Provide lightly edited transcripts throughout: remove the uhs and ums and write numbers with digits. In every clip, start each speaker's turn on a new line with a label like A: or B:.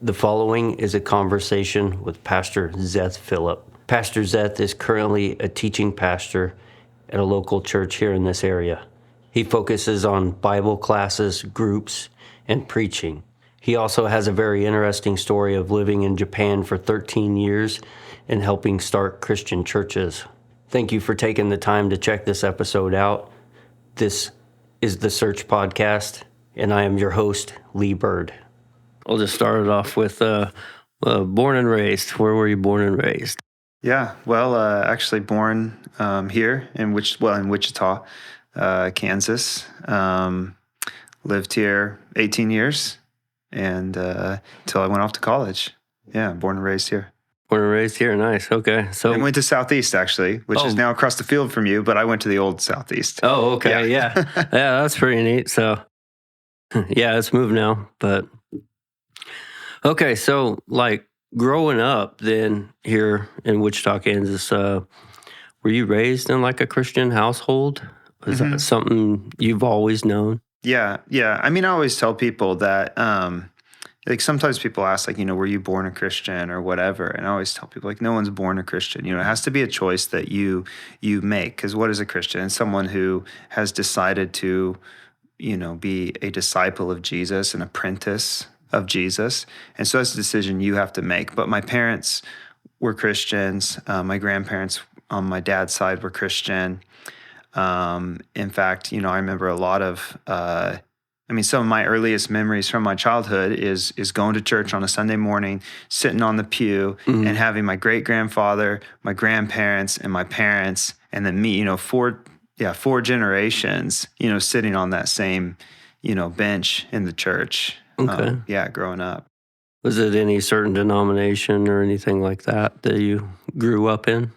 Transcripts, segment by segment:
A: The following is a conversation with Pastor Zeth Phillip. Pastor Zeth is currently a teaching pastor at a local church here in this area. He focuses on Bible classes, groups, and preaching. He also has a very interesting story of living in Japan for 13 years and helping start Christian churches. Thank you for taking the time to check this episode out. This is the Search Podcast, and I am your host, Lee Bird. I'll just start it off with born and raised. Where were you born and raised?
B: Yeah, well, actually born here in Wichita, Kansas. Lived here 18 years and until I went off to college. Yeah, born and raised here.
A: Born and raised here, nice. Okay, so
B: I went to Southeast actually, which is now across the field from you, but I went to the old Southeast.
A: Oh, okay, yeah, that's pretty neat. So, yeah, it's moved now, but okay. So, like growing up, then here in Wichita, Kansas, were you raised in like a Christian household? Is that something you've always known?
B: Yeah. I mean, I always tell people that, like sometimes people ask, like, were you born a Christian or whatever? And I always tell people, like, no one's born a Christian. It has to be a choice that you make. Because what is a Christian? It's someone who has decided to, be a disciple of Jesus, an apprentice of Jesus. And so that's a decision you have to make. But my parents were Christians. My grandparents on my dad's side were Christian. In fact, I remember a lot of, some of my earliest memories from my childhood is going to church on a Sunday morning, sitting on the pew and having my great grandfather, my grandparents, and my parents, and then me, four generations, sitting on that same, bench in the church.
A: Okay.
B: Growing up.
A: Was it any certain denomination or anything like that you grew up in?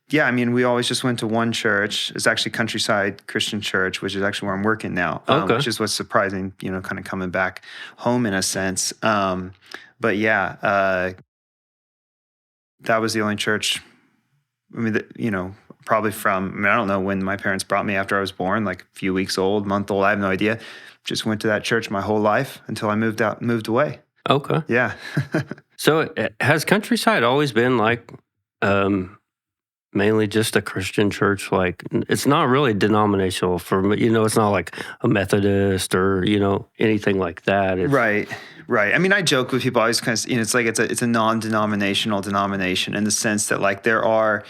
B: Yeah, we always just went to one church. It's actually Countryside Christian Church, which is actually where I'm working now, which is what's surprising, kind of coming back home in a sense. But yeah, that was the only church, probably from, I don't know when my parents brought me after I was born, like a few weeks old, month old, I have no idea. Just went to that church my whole life until I moved away.
A: Okay.
B: Yeah.
A: So has Countryside always been like, mainly just a Christian church? Like, it's not really denominational for me. It's not like a Methodist or, anything like that.
B: Right. I joke with people always kind of, it's like it's a non-denominational denomination in the sense that like there are,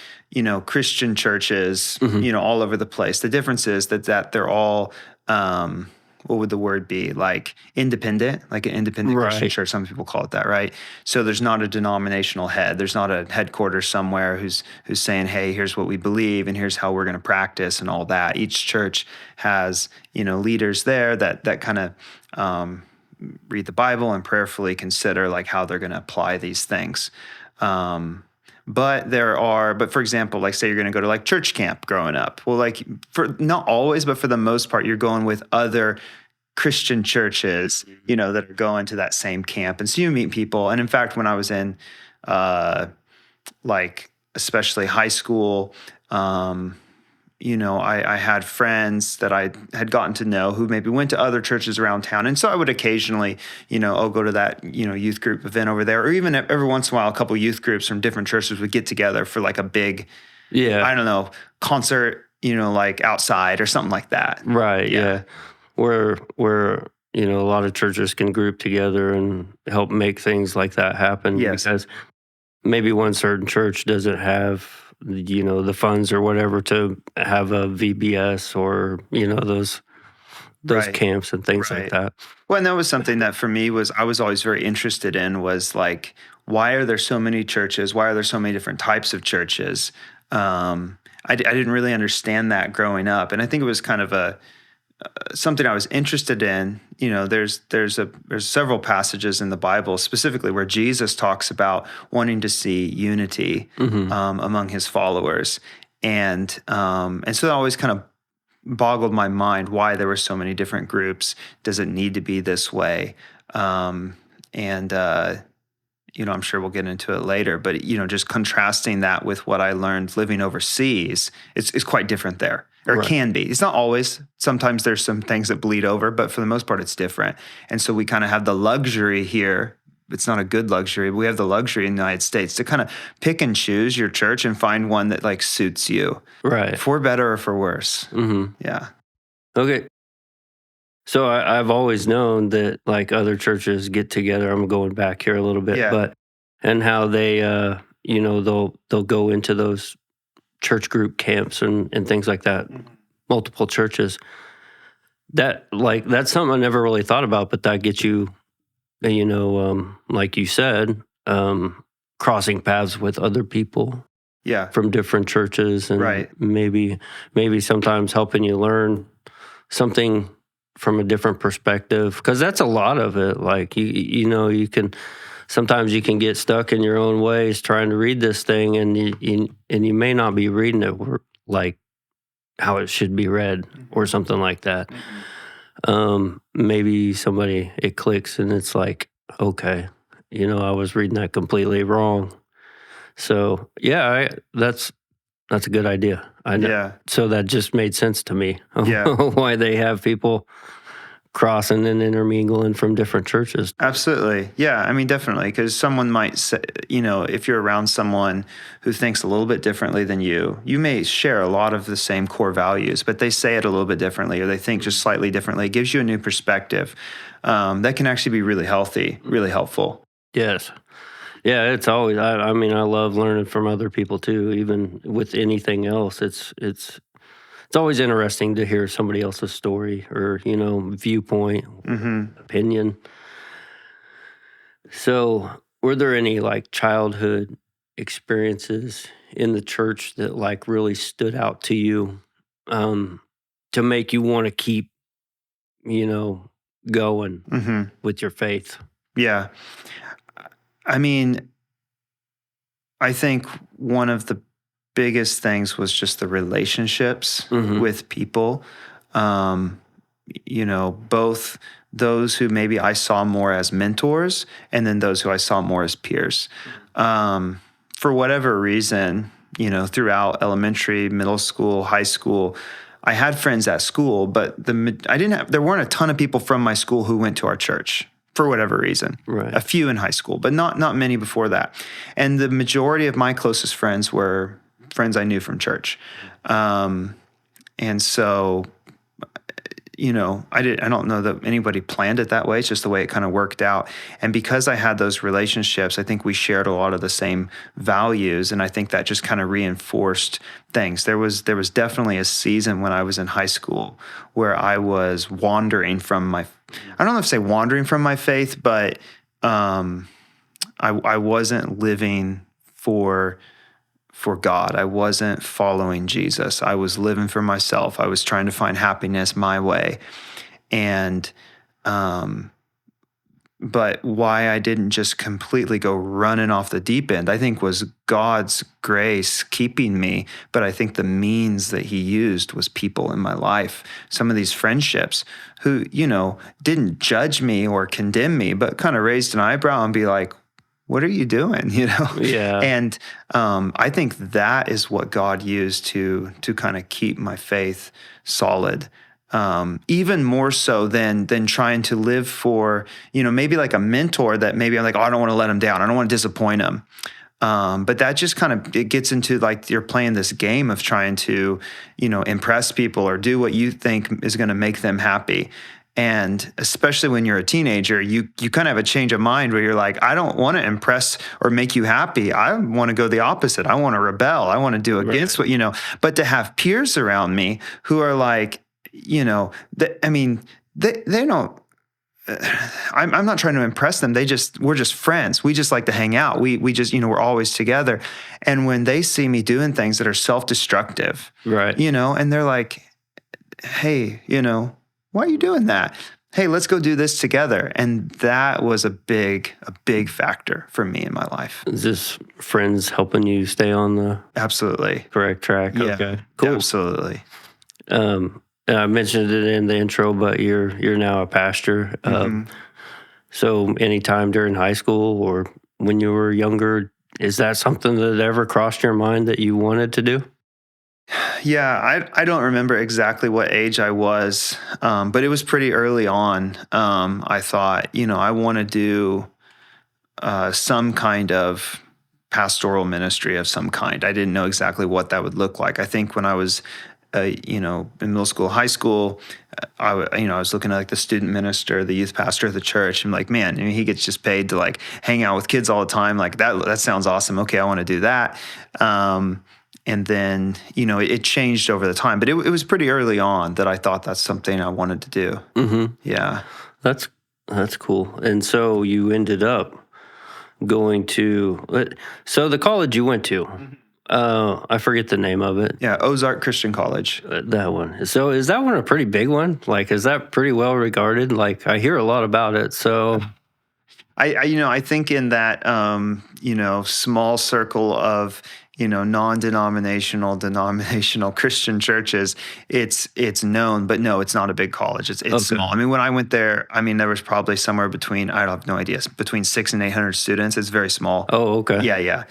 B: Christian churches, all over the place. The difference is that they're all, what would the word be? Like independent, like an independent Christian church. Some people call it that, right? So there's not a denominational head. There's not a headquarters somewhere who's saying, hey, here's what we believe and here's how we're going to practice and all that. Each church has, leaders there that kind of read the Bible and prayerfully consider like how they're going to apply these things. But for example, like say you're going to go to like church camp growing up. Well, like for not always, but for the most part, you're going with other Christian churches, that are going to that same camp. And so you meet people. And in fact, when I was in like especially high school, I had friends that I had gotten to know who maybe went to other churches around town. And so I would occasionally, go to that, youth group event over there, or even every once in a while, a couple of youth groups from different churches would get together for like a big, concert, like outside or something like that.
A: Right. Yeah. Where, a lot of churches can group together and help make things like that happen.
B: Yes.
A: Because maybe one certain church doesn't have the funds or whatever to have a VBS or, those camps and things like that.
B: Well, and that was something that for me I was always very interested in was like, why are there so many churches? Why are there so many different types of churches? I didn't really understand that growing up. And I think it was kind of something I was interested in. There's several passages in the Bible specifically where Jesus talks about wanting to see unity among his followers, and so that always kind of boggled my mind why there were so many different groups. Does it need to be this way? I'm sure we'll get into it later, but just contrasting that with what I learned living overseas, it's quite different there. Or it can be. It's not always. Sometimes there's some things that bleed over, but for the most part, it's different. And so we kind of have the luxury here it's not a good luxury, but we have the luxury in the United States to kind of pick and choose your church and find one that like suits you,
A: Right.
B: for better or for worse.
A: Mm-hmm.
B: Yeah.
A: Okay. So I've always known that like other churches get together. I'm going back here a little bit,
B: Yeah.
A: but and how they, they'll go into those church group camps and things like that. Multiple churches. That's something I never really thought about, but that gets you, like you said, crossing paths with other people
B: Yeah.
A: from different churches, and
B: Right.
A: maybe sometimes helping you learn something from a different perspective, because that's a lot of it. Like you can sometimes you can get stuck in your own ways trying to read this thing, and you may not be reading it like how it should be read or something like that. Maybe it clicks and it's like, okay, I was reading that completely wrong. So yeah, that's a good idea. I know.
B: Yeah.
A: So that just made sense to me.
B: Yeah.
A: Why they have people crossing and intermingling from different churches.
B: Absolutely. Yeah. I mean, definitely. Because someone might say, if you're around someone who thinks a little bit differently than you may share a lot of the same core values, but they say it a little bit differently, or they think just slightly differently. It gives you a new perspective that can actually be really healthy, really helpful.
A: Yes. Yeah, it's always, I mean, I love learning from other people too, even with anything else. It's always interesting to hear somebody else's story or, viewpoint, opinion. So, were there any like childhood experiences in the church that like really stood out to you, to make you want to keep, going with your faith?
B: Yeah. I mean, I think one of the biggest things was just the relationships with people. Both those who maybe I saw more as mentors, and then those who I saw more as peers. For whatever reason, throughout elementary, middle school, high school, I had friends at school, but there weren't a ton of people from my school who went to our church. For whatever reason,
A: Right.
B: A few in high school, but not many before that. And the majority of my closest friends were friends I knew from church. And so, I don't know that anybody planned it that way. It's just the way it kind of worked out. And because I had those relationships, I think we shared a lot of the same values. And I think that just kind of reinforced things. There was definitely a season when I was in high school where I was wandering from I don't know if say wandering from my faith, but I wasn't living for God. I wasn't following Jesus. I was living for myself. I was trying to find happiness my way. And but why I didn't just completely go running off the deep end, I think was God's grace keeping me. But I think the means that he used was people in my life. Some of these friendships who, didn't judge me or condemn me, but kind of raised an eyebrow and be like, what are you doing?
A: Yeah.
B: And I think that is what God used to kind of keep my faith solid. Even more so than trying to live for, maybe like a mentor that maybe I'm like, oh, I don't want to let him down. I don't want to disappoint him. But that just kind of, it gets into like you're playing this game of trying to, impress people or do what you think is going to make them happy. And especially when you're a teenager, you kind of have a change of mind where you're like, I don't want to impress or make you happy. I want to go the opposite. I want to rebel. I want to do against what, but to have peers around me who are like, they don't, I'm not trying to impress them. We're just friends. We just like to hang out. We just, we're always together. And when they see me doing things that are self-destructive,
A: Right.
B: And they're like, hey, why are you doing that? Hey, let's go do this together. And that was a big factor for me in my life.
A: Is this friends helping you stay on the
B: Absolutely.
A: correct track?
B: Yeah.
A: Okay. Cool.
B: Absolutely.
A: And I mentioned it in the intro, but you're now a pastor. So anytime during high school or when you were younger, is that something that ever crossed your mind that you wanted to do?
B: Yeah, I don't remember exactly what age I was, but it was pretty early on. I thought, I want to do some kind of pastoral ministry of some kind. I didn't know exactly what that would look like. I think when I was, in middle school, high school, I was looking at like the student minister, the youth pastor of the church. I'm like, man, he gets just paid to like hang out with kids all the time. Like that sounds awesome. Okay, I want to do that. And then, it changed over the time, but it was pretty early on that I thought that's something I wanted to do.
A: Mm-hmm.
B: Yeah.
A: That's cool. And so you ended up going to, so the college you went to, I forget the name of it.
B: Yeah, Ozark Christian College.
A: That one. So is that one a pretty big one? Like, is that pretty well regarded? Like, I hear a lot about it. So
B: I think in that, small circle of, non-denominational, denominational Christian churches, it's known, but no, it's not a big college. It's
A: Okay.
B: small. I mean, when I went there, there was probably somewhere between, I have no idea, between 600 and 800 students. It's very small.
A: Oh, okay.
B: Yeah.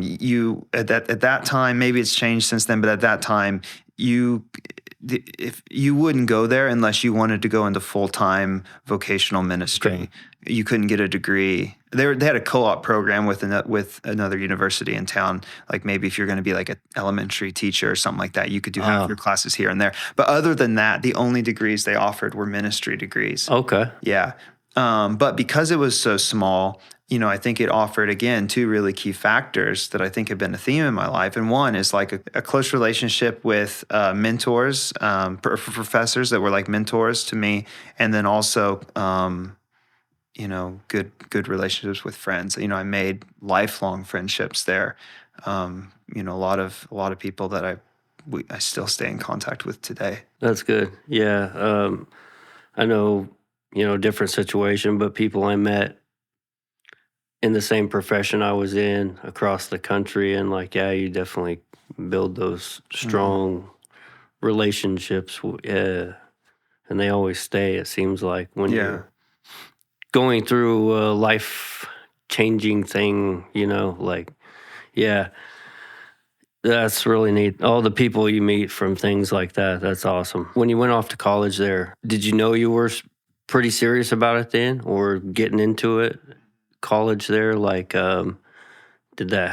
B: You at that time, maybe it's changed since then, but at that time, if you wouldn't go there unless you wanted to go into full-time vocational ministry.
A: Okay.
B: You couldn't get a degree. They had a co-op program with another university in town. Like maybe if you're going to be like an elementary teacher or something like that, you could do half your classes here and there. But other than that, the only degrees they offered were ministry degrees.
A: Okay.
B: Yeah. But because it was so small, I think it offered, again, two really key factors that I think have been a theme in my life. And one is like a close relationship with mentors, professors that were like mentors to me. And then also, good relationships with friends. I made lifelong friendships there. A lot of people that I still stay in contact with today.
A: That's good. Yeah. I know, different situation, but people I met in the same profession I was in across the country, and like, yeah, you definitely build those strong relationships. Yeah. And they always stay, it seems like, when you're going through a life-changing thing, yeah, that's really neat. All the people you meet from things like that, that's awesome. When you went off to college there, did you know you were pretty serious about it then, or getting into it, college there? Like, did that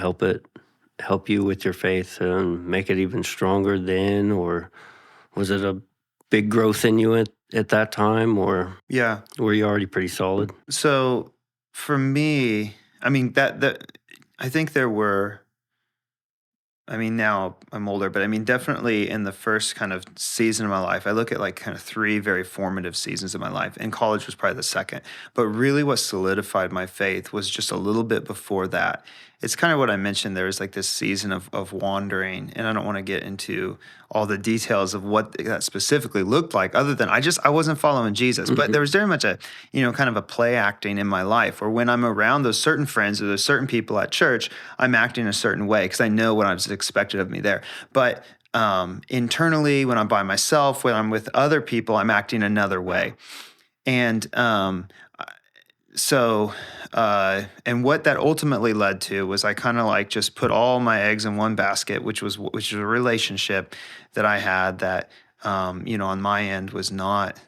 A: help you with your faith and make it even stronger then, or was it a big growth in you at that time, or were you already pretty solid?
B: So for me, that I think there were. Now I'm older, but definitely in the first kind of season of my life, I look at like kind of three very formative seasons of my life, and college was probably the second. But really what solidified my faith was just a little bit before that. It's kind of what I mentioned. There was like this season of wandering, and I don't want to get into all the details of what that specifically looked like, other than I wasn't following Jesus. But there was very much a, kind of a play acting in my life, or when I'm around those certain friends or those certain people at church, I'm acting a certain way because I know what I was expected of me there. But internally, when I'm by myself, when I'm with other people, I'm acting another way. And and what that ultimately led to was I kind of like just put all my eggs in one basket, which was a relationship that I had that, on my end was not,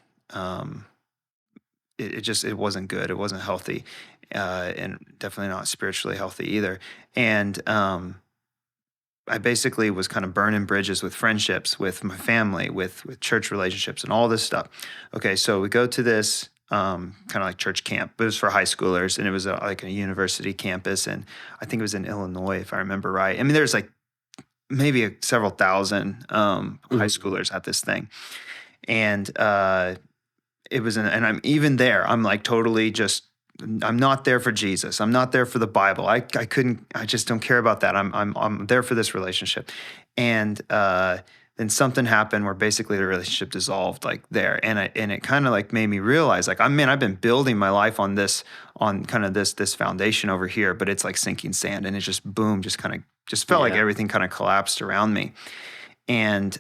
B: it wasn't good. It wasn't healthy, and definitely not spiritually healthy either. And I basically was kind of burning bridges with friendships, with my family, with church relationships, and all this stuff. Okay, so we go to this kind of like church camp, but it was for high schoolers, and it was like a university campus, and I think it was in Illinois, if I remember right. There's like maybe several thousand high schoolers at this thing, and it was, and I'm even there. I'm like totally just. I'm not there for Jesus. I'm not there for the Bible. I just don't care about that. I'm there for this relationship. And then something happened where basically the relationship dissolved like there. And it kind of like made me realize like, I've been building my life on kind of this foundation over here, but it's like sinking sand, and it just boom, just felt like everything kind of collapsed around me. And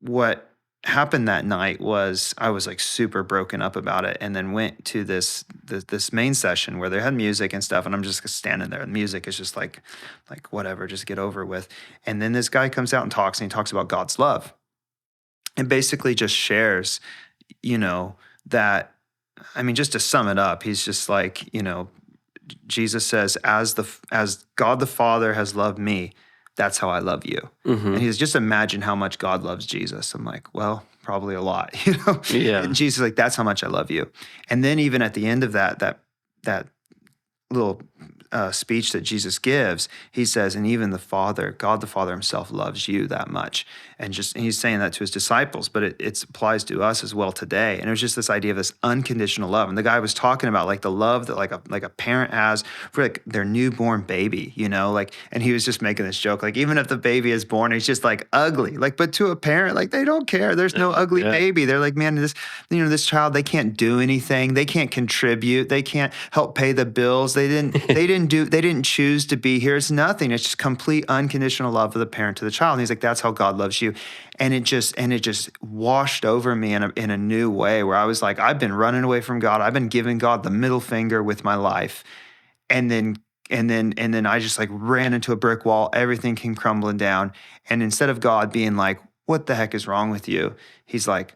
B: what happened that night was I was like super broken up about it, and then went to this main session where they had music and stuff, and I'm just standing there. The music is just like whatever, just get over with. And then this guy comes out and he talks about God's love, and basically just shares, that, just to sum it up, he's just like, Jesus says, as God the Father has loved me, that's how I love you. And he says, just imagine how much God loves Jesus. I'm like, well, probably a lot,
A: Yeah.
B: And Jesus is like, that's how much I love you. And then even at the end of that little speech that Jesus gives, he says, and even the Father, God the Father himself loves you that much. And he's saying that to his disciples, but it applies to us as well today. And it was just this idea of this unconditional love. And the guy was talking about like the love that like a parent has for like their newborn baby, like, and he was just making this joke, like even if the baby is born, he's just like ugly, like, but to a parent, like they don't care. There's no ugly baby. They're like, man, this child, they can't do anything. They can't contribute. They can't help pay the bills. They didn't choose to be here. It's nothing. It's just complete unconditional love of the parent to the child. And he's like, that's how God loves you. And it just washed over me in a new way where I was like, I've been running away from God. I've been giving God the middle finger with my life. And then I just like ran into a brick wall. Everything came crumbling down. And instead of God being like, what the heck is wrong with you? He's like,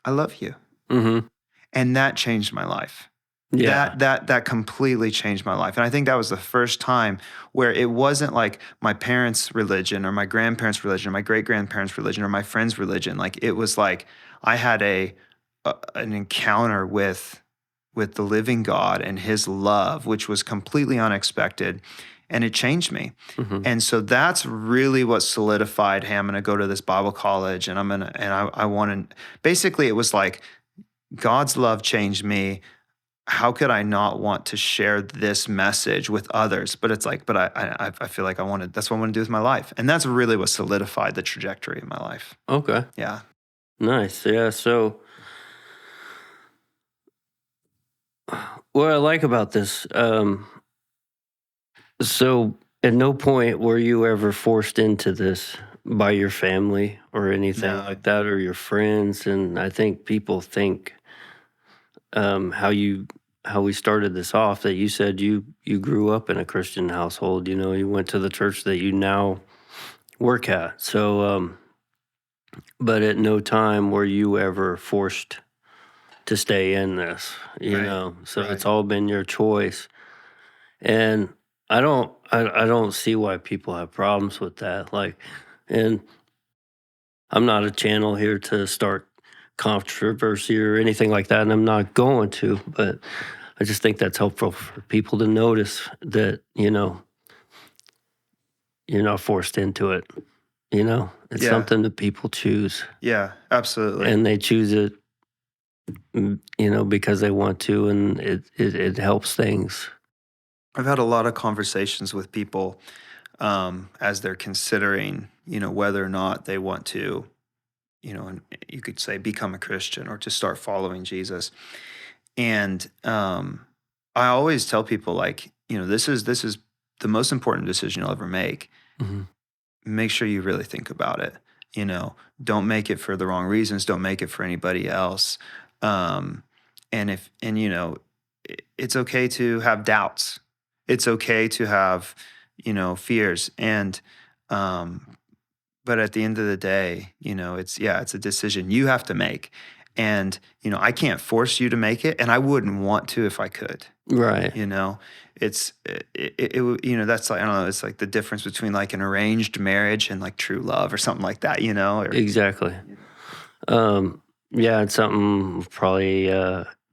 B: I love you. And that changed my life.
A: Yeah.
B: That completely changed my life. And I think that was the first time where it wasn't like my parents' religion or my grandparents' religion or my great-grandparents' religion or my friend's religion. Like it was like I had an encounter with the living God and his love, which was completely unexpected. And it changed me. And so that's really what solidified, hey, I'm going to go to this Bible college and I want to, basically it was like God's love changed me. How could I not want to share this message with others? But it's like, but I feel like that's what I want to do with my life. And that's really what solidified the trajectory of my life.
A: Okay.
B: Yeah.
A: Nice. Yeah. So what I like about this, so at no point were you ever forced into this by your family or anything
B: No.
A: like that, or your friends. And I think people think how we started this off, that you said you grew up in a Christian household. You went to the church that you now work at. So, but at no time were you ever forced to stay in this.
B: Right.
A: So
B: Right.
A: it's all been your choice, and I don't see why people have problems with that. Like, and I'm not a channel here to start controversy or anything like that, and I'm not going to, but I just think that's helpful for people to notice that, you're not forced into it. It's
B: Yeah.
A: something that people choose,
B: Yeah, absolutely.
A: and they choose it, because they want to, and it helps things.
B: I've had a lot of conversations with people as they're considering, whether or not they want to, and you could say become a Christian or to start following Jesus. And I always tell people like, this is the most important decision you'll ever make.
A: Mhm.
B: Make sure you really think about it. Don't make it for the wrong reasons. Don't make it for anybody else. Um, it's okay to have doubts. It's okay to have, fears. And, but at the end of the day, it's a decision you have to make. And, I can't force you to make it, and I wouldn't want to if I could.
A: Right.
B: It's that's like, I don't know, it's like the difference between like an arranged marriage and like true love or something like that, or
A: Exactly. Yeah, it's something we'll probably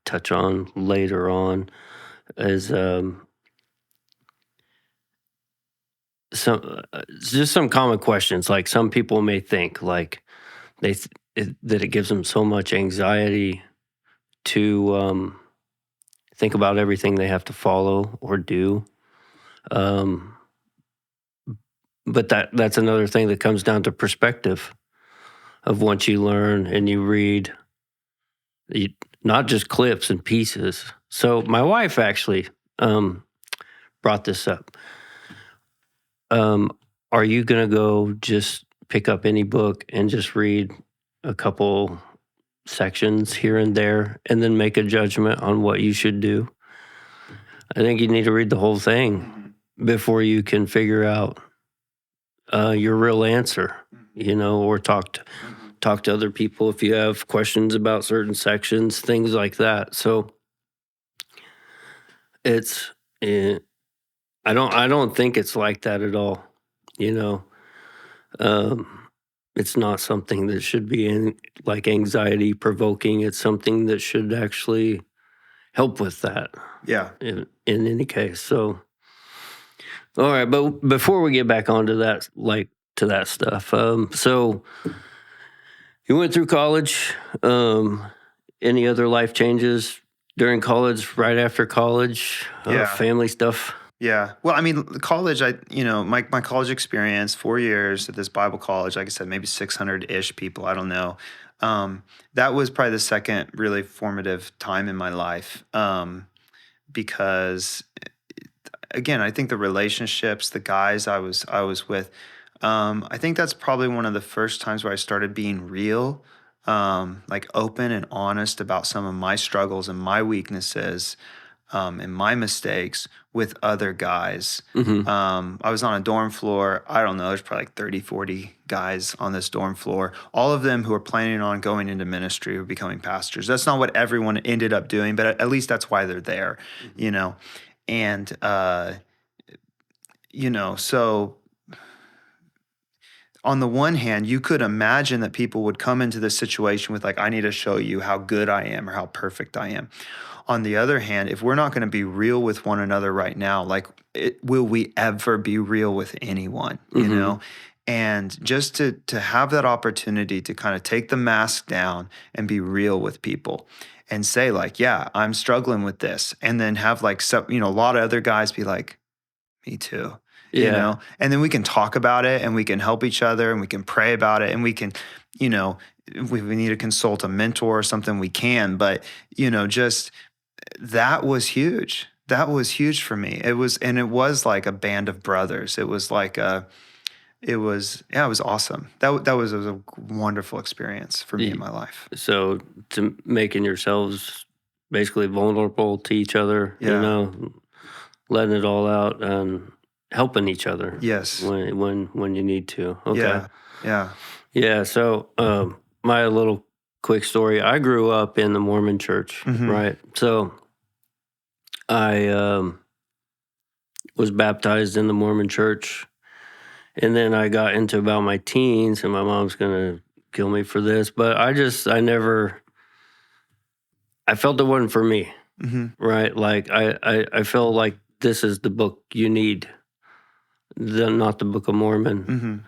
A: touch on later on, is just some common questions. Like, some people may think like that it gives them so much anxiety to think about everything they have to follow or do. Um, but that's another thing that comes down to perspective of once you learn and you read, not just clips and pieces. So my wife actually brought this up. Are you going to go just pick up any book and just read a couple sections here and there and then make a judgment on what you should do? I think you need to read the whole thing before you can figure out your real answer, or talk to other people if you have questions about certain sections, things like that. So it's And I don't think it's like that at all. You know, it's not something that should be like anxiety provoking. It's something that should actually help with that
B: Yeah.
A: in any case. So, all right, but before we get back onto that, like to that stuff, so you went through college. Any other life changes during college, right after college,
B: Yeah.
A: family stuff?
B: Yeah. Well, I mean, college, my college experience, 4 years at this Bible college, like I said, maybe 600-ish people, I don't know. That was probably the second really formative time in my life, because again, I think the relationships, the guys I was with, I think that's probably one of the first times where I started being real, like open and honest about some of my struggles and my weaknesses, and my mistakes with other guys.
A: Mm-hmm.
B: I was on a dorm floor. I don't know, there's probably like 30, 40 guys on this dorm floor, all of them who are planning on going into ministry or becoming pastors. That's not what everyone ended up doing, but at least that's why they're there, you know? And, so on the one hand, you could imagine that people would come into this situation with like, I need to show you how good I am or how perfect I am. On the other hand, if we're not going to be real with one another right now, like, will we ever be real with anyone? You
A: Mm-hmm.
B: know, and just to have that opportunity to kind of take the mask down and be real with people, and say like, yeah, I'm struggling with this, and then have like a lot of other guys be like, me too.
A: Yeah.
B: And then we can talk about it and we can help each other and we can pray about it and we can, if we need to consult a mentor or something, we can. But, just that was huge. That was huge for me. It was like a band of brothers. It was awesome. That was a wonderful experience for me in my life.
A: So to making yourselves basically vulnerable to each other,
B: Yeah.
A: letting it all out and helping each other
B: Yes.
A: when you need to. Okay.
B: Yeah. Yeah.
A: Yeah. So my little quick story. I grew up in the Mormon church,
B: Mhm.
A: right? So I was baptized in the Mormon church, and then I got into about my teens, and my mom's gonna kill me for this, but I felt it wasn't for me,
B: Mhm.
A: right? Like I felt like this is the book you need, not the Book of Mormon.
B: Mhm.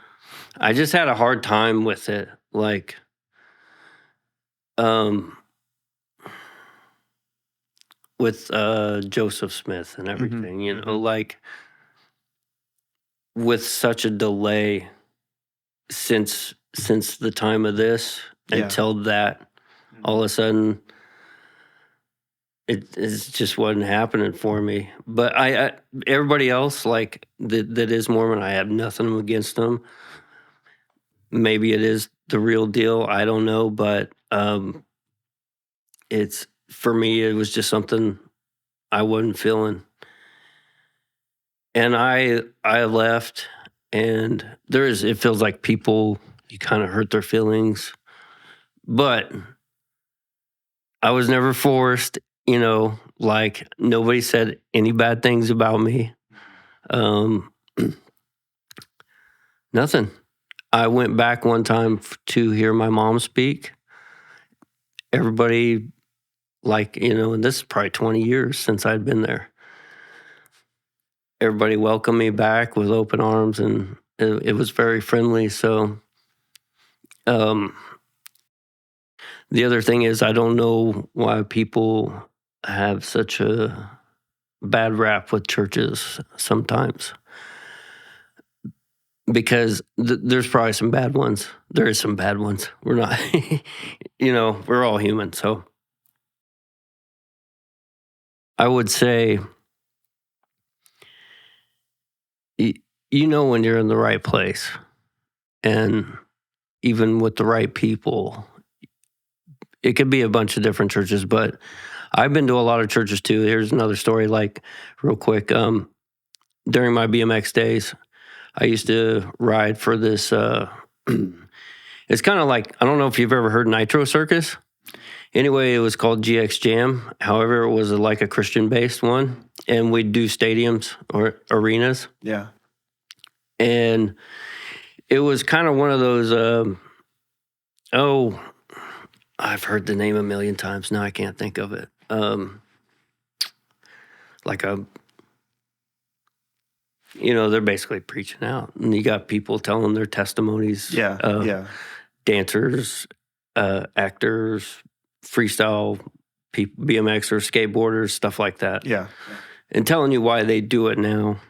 A: I just had a hard time with it, like, with Joseph Smith and everything,
B: Mhm.
A: like with such a delay since the time of this
B: Yeah.
A: until that, all of a sudden it just wasn't happening for me. But I everybody else like that is Mormon, I have nothing against them. Maybe it is the real deal. I don't know, but it's for me. It was just something I wasn't feeling, and I left. And it feels like people, you kind of hurt their feelings, but I was never forced. Like nobody said any bad things about me. Um, Nothing. I went back one time to hear my mom speak. Everybody, like, and this is probably 20 years since I'd been there. Everybody welcomed me back with open arms, and it was very friendly. So, the other thing is, I don't know why people have such a bad rap with churches sometimes, because there's probably some bad ones. There is some bad ones. We're not, we're all human. So I would say, when you're in the right place, and even with the right people. It could be a bunch of different churches, but I've been to a lot of churches too. Here's another story, like real quick. During my BMX days, I used to ride for this. It's kind of like, I don't know if you've ever heard Nitro Circus. Anyway, it was called GX Jam. However, it was like a Christian-based one, and we'd do stadiums or arenas.
B: Yeah.
A: And it was kind of one of those, I've heard the name a million times. Now I can't think of it. They're basically preaching out. And you got people telling their testimonies.
B: Yeah.
A: Dancers, actors, freestyle people, BMXers, skateboarders, stuff like that.
B: Yeah.
A: And telling you why they do it now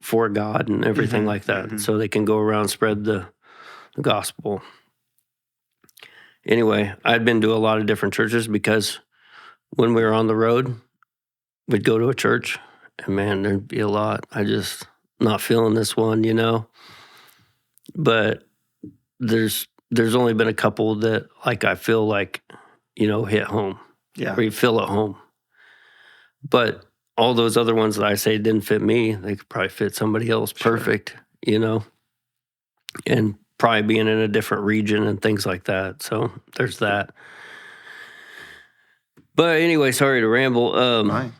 A: for God and everything
B: Mhm,
A: like that.
B: mhm.
A: So they can go around and spread the gospel. Anyway, I'd been to a lot of different churches because when we were on the road, we'd go to a church and man, there'd be a lot. I just not feeling this one, But there's only been a couple that like I feel like, hit home.
B: Yeah.
A: Or you feel at home. But all those other ones that I say didn't fit me, they could probably fit somebody else
B: Sure.
A: perfect, and probably being in a different region and things like that. So there's that. But anyway, sorry to ramble.
B: Fine.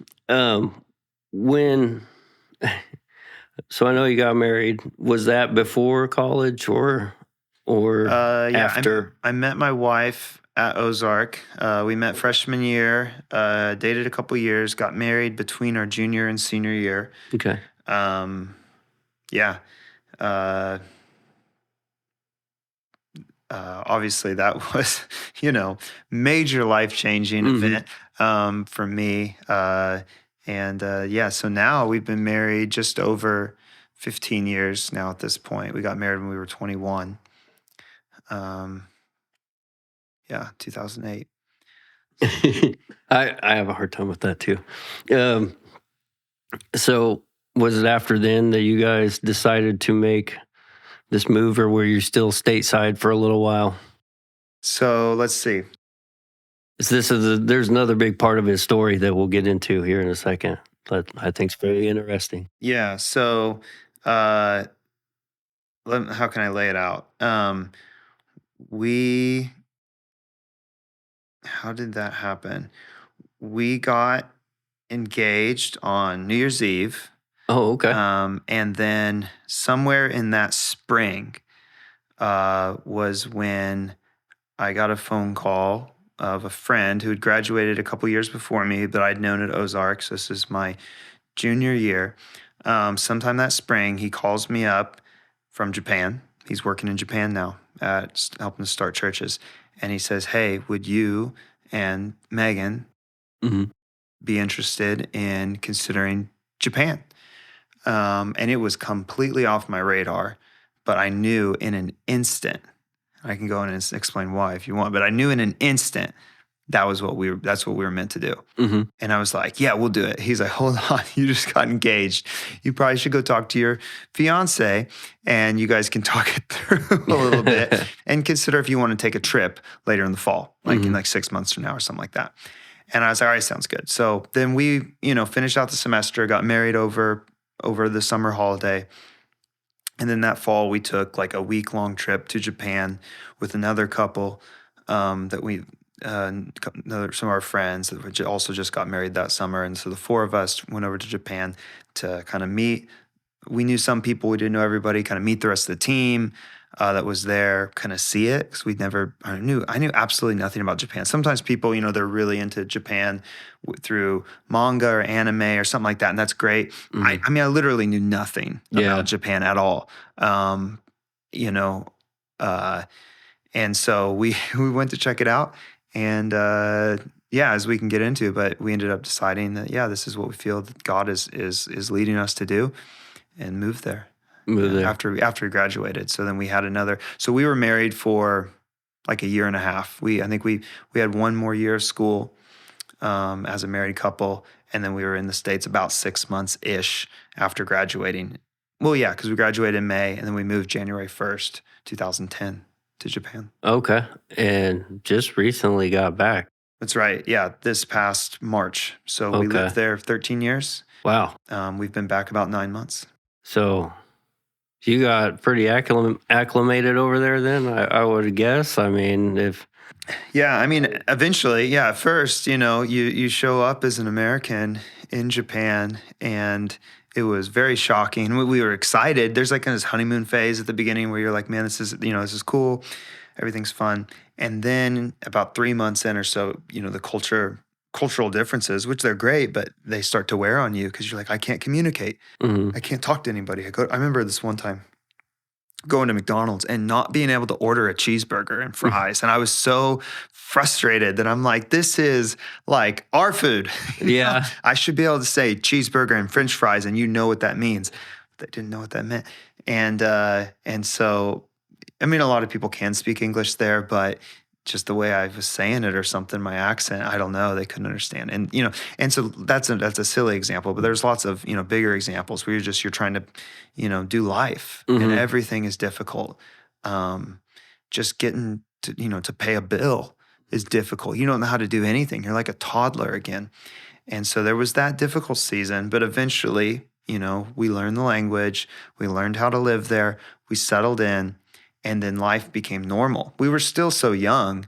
A: So I know you got married. Was that before college or
B: Yeah,
A: after?
B: I met my wife at Ozark. We met freshman year, dated a couple years, got married between our junior and senior year.
A: Okay.
B: Yeah. Obviously, that was, major life-changing
A: Mhm.
B: event for me. So now we've been married just over 15 years now at this point. We got married when we were 21. 2008.
A: I have a hard time with that too. So was it after then that you guys decided to make this move, or were you still stateside for a little while?
B: So let's see.
A: There's another big part of his story that we'll get into here in a second, but I think it's very interesting.
B: Yeah. So, how can I lay it out? How did that happen? We got engaged on New Year's Eve.
A: Oh, okay.
B: And then somewhere in that spring was when I got a phone call of a friend who had graduated a couple years before me that I'd known at Ozark. So this is my junior year. Sometime that spring, he calls me up from Japan. He's working in Japan now, helping to start churches. And he says, "Hey, would you and Megan
A: Mhm.
B: be interested in considering Japan?" And it was completely off my radar, but I knew in an instant. I can go in and explain why if you want, but I knew in an instant that's what we were meant to do.
A: Mm-hmm.
B: And I was like, "Yeah, we'll do it." He's like, "Hold on, you just got engaged. You probably should go talk to your fiance and you guys can talk it through a little bit and consider if you want to take a trip later in the fall, like in like 6 months from now or something like that." And I was like, "All right, sounds good." So then we, finished out the semester, got married over the summer holiday. And then that fall, we took like a week-long trip to Japan with another couple that we, some of our friends that also just got married that summer. And so the four of us went over to Japan to kind of meet. We knew some people, we didn't know everybody, kind of meet the rest of the team that was there, kind of see it. Because I knew absolutely nothing about Japan. Sometimes people, they're really into Japan through manga or anime or something like that. And that's great. I literally knew nothing about Japan at all. And so we went to check it out. And as we can get into, but we ended up deciding that, this is what we feel that God is leading us to do, and move there. After we graduated. So then we had so we were married for like a year and a half. I think we had one more year of school as a married couple. And then we were in the States about 6 months-ish after graduating. Well, yeah, because we graduated in May and then we moved January 1st, 2010 to Japan.
A: Okay. And just recently got back.
B: That's right. Yeah, this past March. So we lived there 13 years.
A: Wow.
B: We've been back about 9 months.
A: So you got pretty acclimated over there then, I would guess. I mean, if
B: Yeah, I mean, eventually, yeah. At first, you show up as an American in Japan, and it was very shocking. We were excited. There's like this honeymoon phase at the beginning where you're like, man, this is cool, everything's fun. And then about 3 months in or so, the cultural differences, which they're great, but they start to wear on you because you're like, I can't communicate,
A: Hmm.
B: I can't talk to anybody. I remember this one time going to McDonald's and not being able to order a cheeseburger and fries. And I was so frustrated that I'm like, this is like our food.
A: Yeah.
B: I should be able to say cheeseburger and French fries, and you know what that means. They didn't know what that meant. And so, I mean, a lot of people can speak English there, but just the way I was saying it or something, my accent, I don't know, they couldn't understand. And so that's a silly example, but there's lots of, bigger examples where you're trying to, do life and
A: Hmm.
B: everything is difficult. Um, just getting to pay a bill is difficult. You don't know how to do anything. You're like a toddler again. And so there was that difficult season, but eventually, we learned the language, we learned how to live there, we settled in, and then life became normal. We were still so young.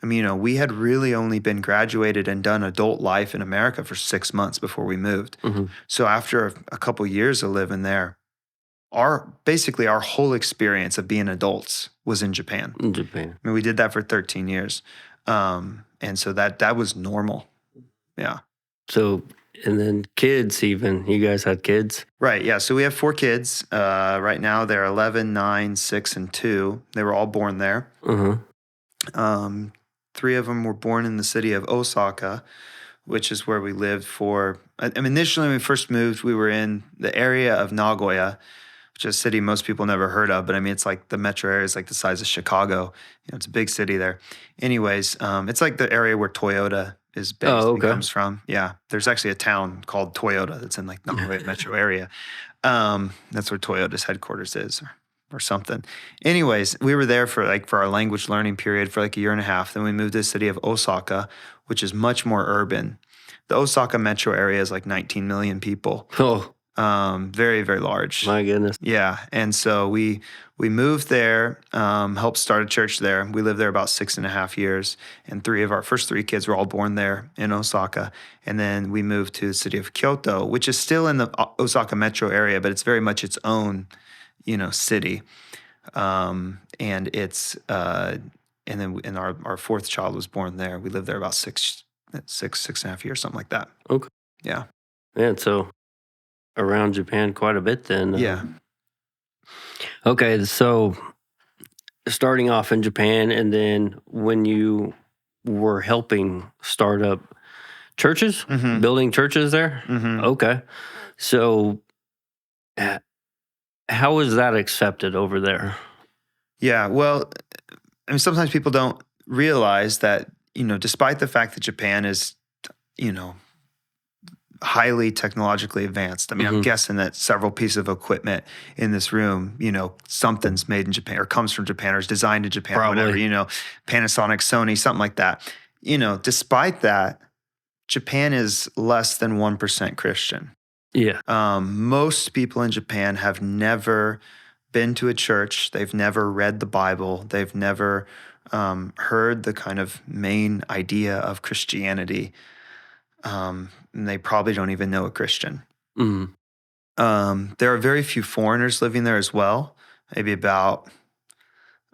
B: I mean, we had really only been graduated and done adult life in America for 6 months before we moved.
A: Hmm.
B: So after a couple years of living there, basically our whole experience of being adults was in Japan.
A: In Japan.
B: I mean, we did that for 13 years. And so that was normal. Yeah.
A: So, and then kids, even you guys had kids.
B: Right. Yeah. So we have 4 kids. Right now they're 11, 9, 6, and 2. They were all born there.
A: Uh-huh.
B: 3 of them were born in the city of Osaka, which is where we lived for. I mean, initially when we first moved, we were in the area of Nagoya, which is a city most people never heard of. But I mean, it's like the metro area is like the size of Chicago. It's a big city there. Anyways, it's like the area where Toyota is based
A: Oh,
B: and
A: okay.
B: comes from. Yeah. There's actually a town called Toyota that's in like Nagoya metro area. That's where Toyota's headquarters is or something. Anyways, we were there for our language learning period for like a year and a half. Then we moved to the city of Osaka, which is much more urban. The Osaka metro area is like 19 million people.
A: Oh,
B: Very, very large.
A: my goodness.
B: Yeah. And so we moved there, helped start a church there. We lived there about 6.5 years, and our first 3 kids were all born there in Osaka. And then we moved to the city of Kyoto, which is still in the Osaka metro area, but it's very much its own, city. And it's and our 4th child was born there. We lived there about 6.5 years, something like that.
A: Okay.
B: Yeah.
A: Yeah. So around Japan quite a bit then.
B: Yeah.
A: Okay. So starting off in Japan, and then when you were helping start up churches,
B: Mm-hmm.
A: building churches there.
B: Mm-hmm.
A: Okay. So how is that accepted over there?
B: Yeah, well, I mean, sometimes people don't realize that, despite the fact that Japan is, you know, highly technologically advanced. I mean, I'm
A: Mhm.
B: guessing that several pieces of equipment in this room, something's made in Japan or comes from Japan or is designed in Japan,
A: Probably.
B: whatever, Panasonic, Sony, something like that. Despite that, Japan is less than 1% Christian.
A: Yeah.
B: Most people in Japan have never been to a church. They've never read the Bible. They've never heard the kind of main idea of Christianity. And they probably don't even know a Christian.
A: Mhm.
B: There are very few foreigners living there as well. Maybe about,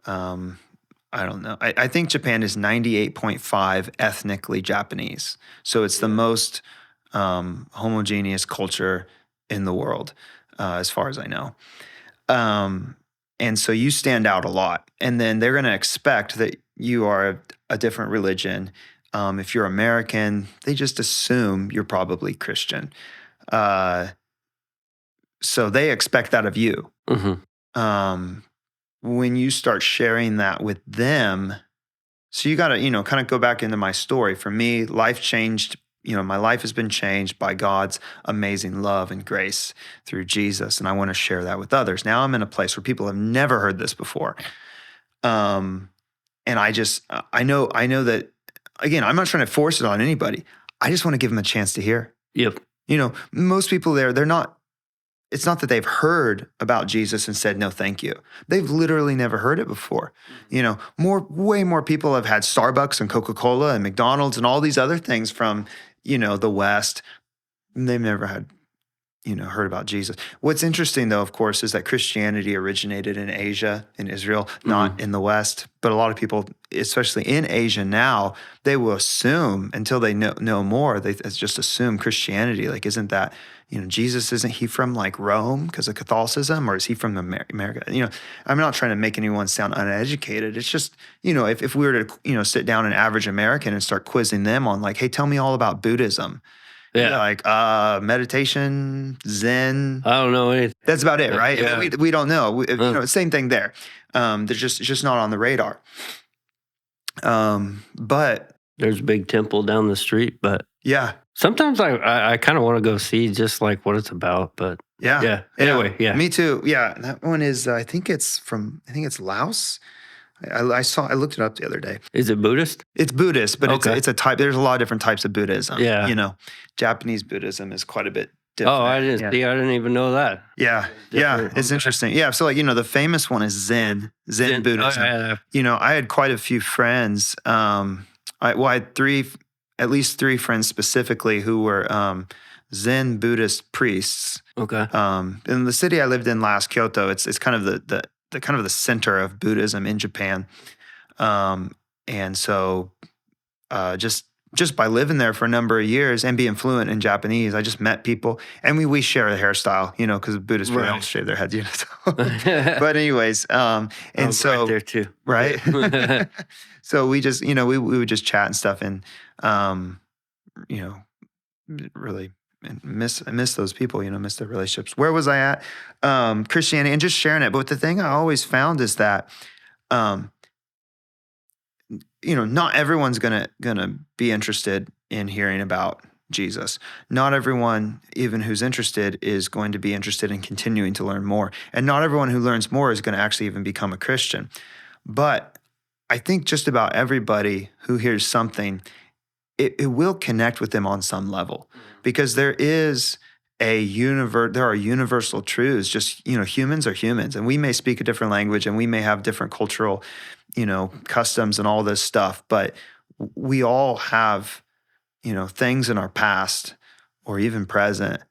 B: I don't know. I think Japan is 98.5 ethnically Japanese. So it's the most homogeneous culture in the world, as far as I know. And so you stand out a lot. And then they're going to expect that you are a different religion. If you're American, they just assume you're probably Christian. So they expect that of you.
A: Mhm.
B: When you start sharing that with them, so you got to, kind of go back into my story. For me, life changed. My life has been changed by God's amazing love and grace through Jesus. And I want to share that with others. Now I'm in a place where people have never heard this before. And I know that, again, I'm not trying to force it on anybody. I just want to give them a chance to hear.
A: Yep.
B: Most people there, they're not it's not that they've heard about Jesus and said, no, thank you. They've literally never heard it before. Way more people have had Starbucks and Coca-Cola and McDonald's and all these other things from, the West. And they've never had, heard about Jesus. What's interesting, though, of course, is that Christianity originated in Asia, in Israel, not in the West. But a lot of people, especially in Asia now, they will assume, until they know more, they just assume Christianity. Like, isn't that, Jesus, isn't he from like Rome because of Catholicism, or is he from America? I'm not trying to make anyone sound uneducated. It's just, if we were to, sit down an average American and start quizzing them on like, hey, tell me all about Buddhism.
A: Yeah.
B: Like meditation, Zen.
A: I don't know anything.
B: That's about it, right?
A: Yeah.
B: We don't know. Same thing there. It's just not on the radar. But
A: There's a big temple down the street, but
B: yeah,
A: sometimes I kind of want to go see just like what it's about. But
B: yeah.
A: Anyway, yeah.
B: Me too. Yeah, that one is. I think it's Laos. I looked it up the other day.
A: Is it Buddhist?
B: It's Buddhist, but
A: Okay.
B: it's a type. There's a lot of different types of Buddhism.
A: Yeah.
B: Japanese Buddhism is quite a bit different.
A: Oh, I didn't see. I didn't even know that.
B: Yeah.
A: Different.
B: It's interesting. Yeah. So the famous one is Zen Buddhism.
A: Oh, yeah.
B: I had quite a few friends. I had at least three friends specifically who were Zen Buddhist priests.
A: Okay.
B: In the city I lived in last, Kyoto, it's kind of the kind of the center of Buddhism in Japan. And so just by living there for a number of years and being fluent in Japanese, I just met people, and we share a hairstyle, because Buddhists really don't shave their heads, So. But anyways, and so
A: right there too,
B: right. So we just, we would just chat and stuff, and really miss those people, miss their relationships. Where was I at? Christianity, and just sharing it. But the thing I always found is that, not everyone's gonna be interested in hearing about Jesus. Not everyone, even who's interested, is going to be interested in continuing to learn more. And not everyone who learns more is going to actually even become a Christian. But I think just about everybody who hears something, it will connect with them on some level, because there are universal truths. Just, humans are humans, and we may speak a different language, and we may have different cultural, customs and all this stuff, but we all have, things in our past or even present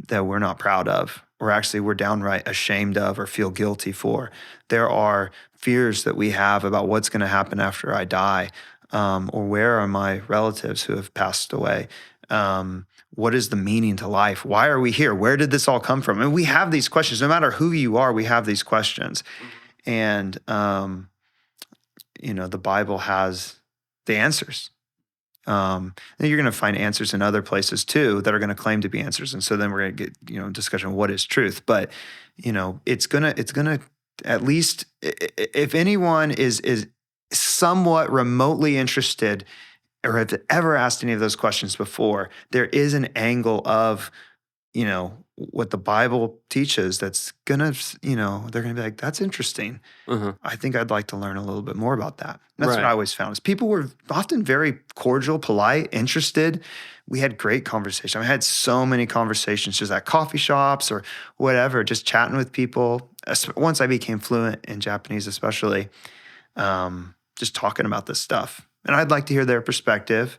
B: that we're not proud of, or actually we're downright ashamed of or feel guilty for. There are fears that we have about what's going to happen after I die, or where are my relatives who have passed away? What is the meaning to life? Why are we here? Where did this all come from? And we have these questions. No matter who you are, we have these questions. And, the Bible has the answers. And you're going to find answers in other places too that are going to claim to be answers. And so then we're going to get, discussion of what is truth. But, it's going to, at least if anyone is somewhat remotely interested, or have ever asked any of those questions before, there is an angle of, what the Bible teaches that's gonna, they're gonna be like, that's interesting. I think I'd like to learn a little bit more about that. That's what I always found, is people were often very cordial, polite, interested. We had great conversation. I had so many conversations just at coffee shops or whatever, just chatting with people. Once I became fluent in Japanese, especially, just talking about this stuff. And I'd like to hear their perspective.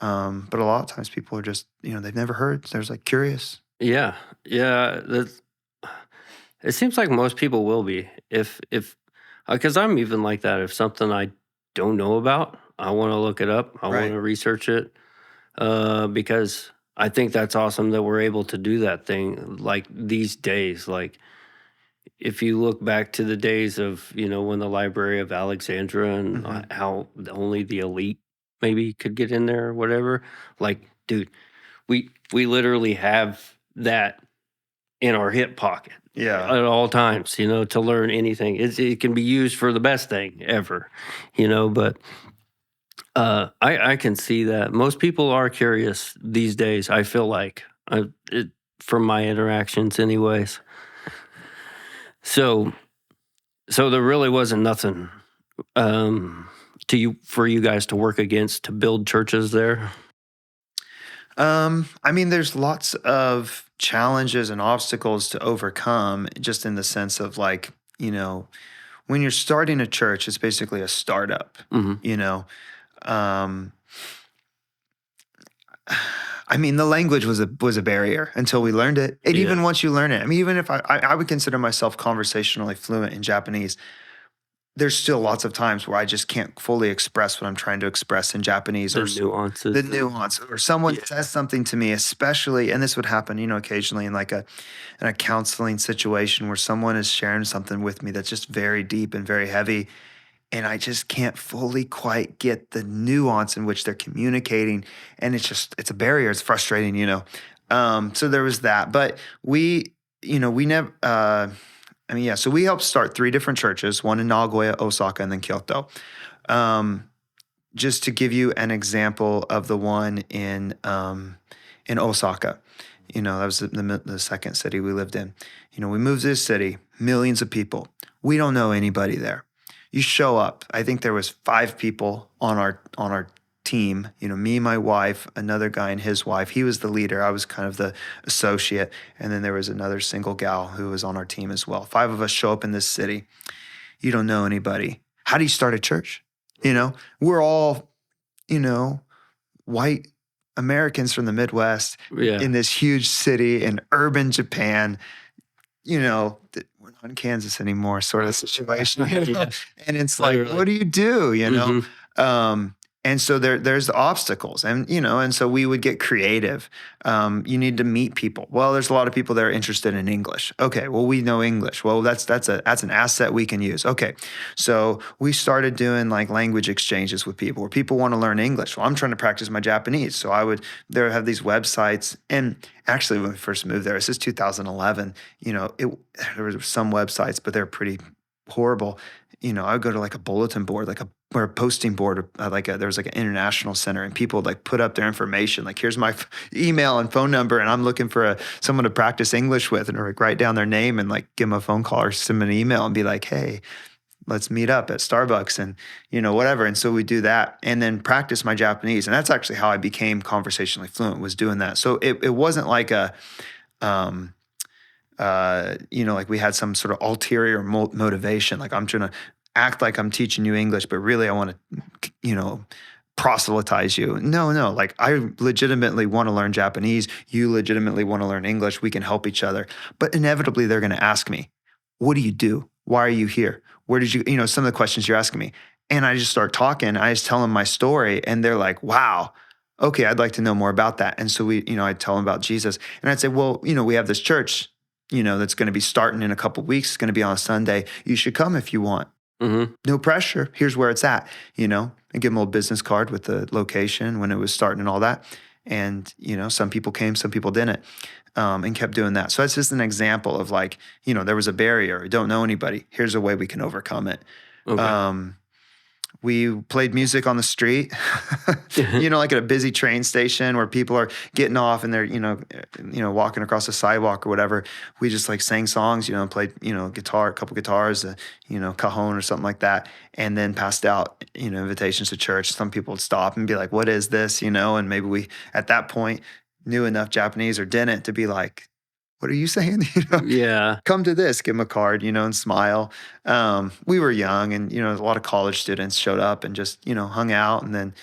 B: But a lot of times people are just, they've never heard. So they're like curious.
A: Yeah. It seems like most people will be. If because I'm even like that. If something I don't know about, I want to look it up. I want to research it, because I think that's awesome that we're able to do that thing like these days. Like, if you look back to the days of, when the Library of Alexandria and how only the elite maybe could get in there or whatever, like, dude, we literally have that in our hip pocket at all times, to learn anything. It can be used for the best thing ever, but I can see that most people are curious these days. I feel like, from my interactions anyways. So there really wasn't nothing for you guys to work against to build churches there?
B: I mean, there's lots of challenges and obstacles to overcome, just in the sense of like, when you're starting a church, it's basically a startup,
A: Hmm.
B: you know. Um, I mean, the language was a barrier until we learned it. And
A: Yeah.
B: even once you learn it, I mean, even if I would consider myself conversationally fluent in Japanese, there's still lots of times where I just can't fully express what I'm trying to express in Japanese,
A: The
B: or the
A: nuances.
B: nuance, or someone
A: Yeah.
B: says something to me, especially, and this would happen, occasionally in like in a counseling situation where someone is sharing something with me that's just very deep and very heavy, and I just can't fully quite get the nuance in which they're communicating, and it's a barrier. It's frustrating. So there was that, but we never. I mean, yeah. So we helped start three different churches: one in Nagoya, Osaka, and then Kyoto. Um, just to give you an example of the one in Osaka, that was the second city we lived in. We moved to this city, millions of people. We don't know anybody there. You show up. I think there was 5 people on our team. Me, my wife, another guy, and his wife. He was the leader. I was kind of the associate, and then there was another single gal who was on our team as well. 5 of us show up in this city. You don't know anybody. How do you start a church? We're all, you know, white Americans from the Midwest
A: Yeah.
B: in this huge city in urban Japan. We're not in Kansas anymore, sort of situation.
A: Yeah.
B: And it's like,
A: Literally.
B: what do you do?
A: Hmm.
B: Um, and so there's the obstacles, and so we would get creative. You need to meet people. Well, there's a lot of people that are interested in English. Okay, well, we know English. Well, that's an asset we can use. Okay, so we started doing like language exchanges with people where people want to learn English. Well, I'm trying to practice my Japanese, so there have these websites. And actually, when we first moved there, this is 2011. There were some websites, but they're pretty horrible. I would go to like a bulletin board, or a posting board, there was like an international center, and people would like put up their information, like, here's my email and phone number, and I'm looking for someone to practice English with, and like write down their name and like give them a phone call or send them an email and be like, hey, let's meet up at Starbucks, and whatever. And so we do that, and then practice my Japanese, and that's actually how I became conversationally fluent, was doing that. So it wasn't like um, like we had some sort of ulterior motivation. Like, I'm trying to act like I'm teaching you English, but really I want to, proselytize you. No, no. Like, I legitimately want to learn Japanese. You legitimately want to learn English. We can help each other. But inevitably, they're going to ask me, what do you do? Why are you here? Where did you, some of the questions you're asking me. And I just start talking. I just tell them my story, and they're like, wow. Okay, I'd like to know more about that. And so I'd tell them about Jesus, and I'd say, well, we have this church, that's going to be starting in a couple of weeks. It's going to be on a Sunday. You should come if you want.
A: Hmm.
B: No pressure. Here's where it's at, and give them a little business card with the location when it was starting and all that. And, some people came, some people didn't, and kept doing that. So that's just an example of like, there was a barrier. We don't know anybody. Here's a way we can overcome it.
A: Okay.
B: We played music on the street, like at a busy train station where people are getting off and they're, walking across the sidewalk or whatever. We just like sang songs, played, guitar, a couple guitars, cajon or something like that, and then passed out, invitations to church. Some people would stop and be like, what is this? And maybe we, at that point, knew enough Japanese or didn't to be like, what are you saying?
A: Yeah.
B: Come to this, give them a card, and smile. We were young, and, a lot of college students showed up and just, hung out. And then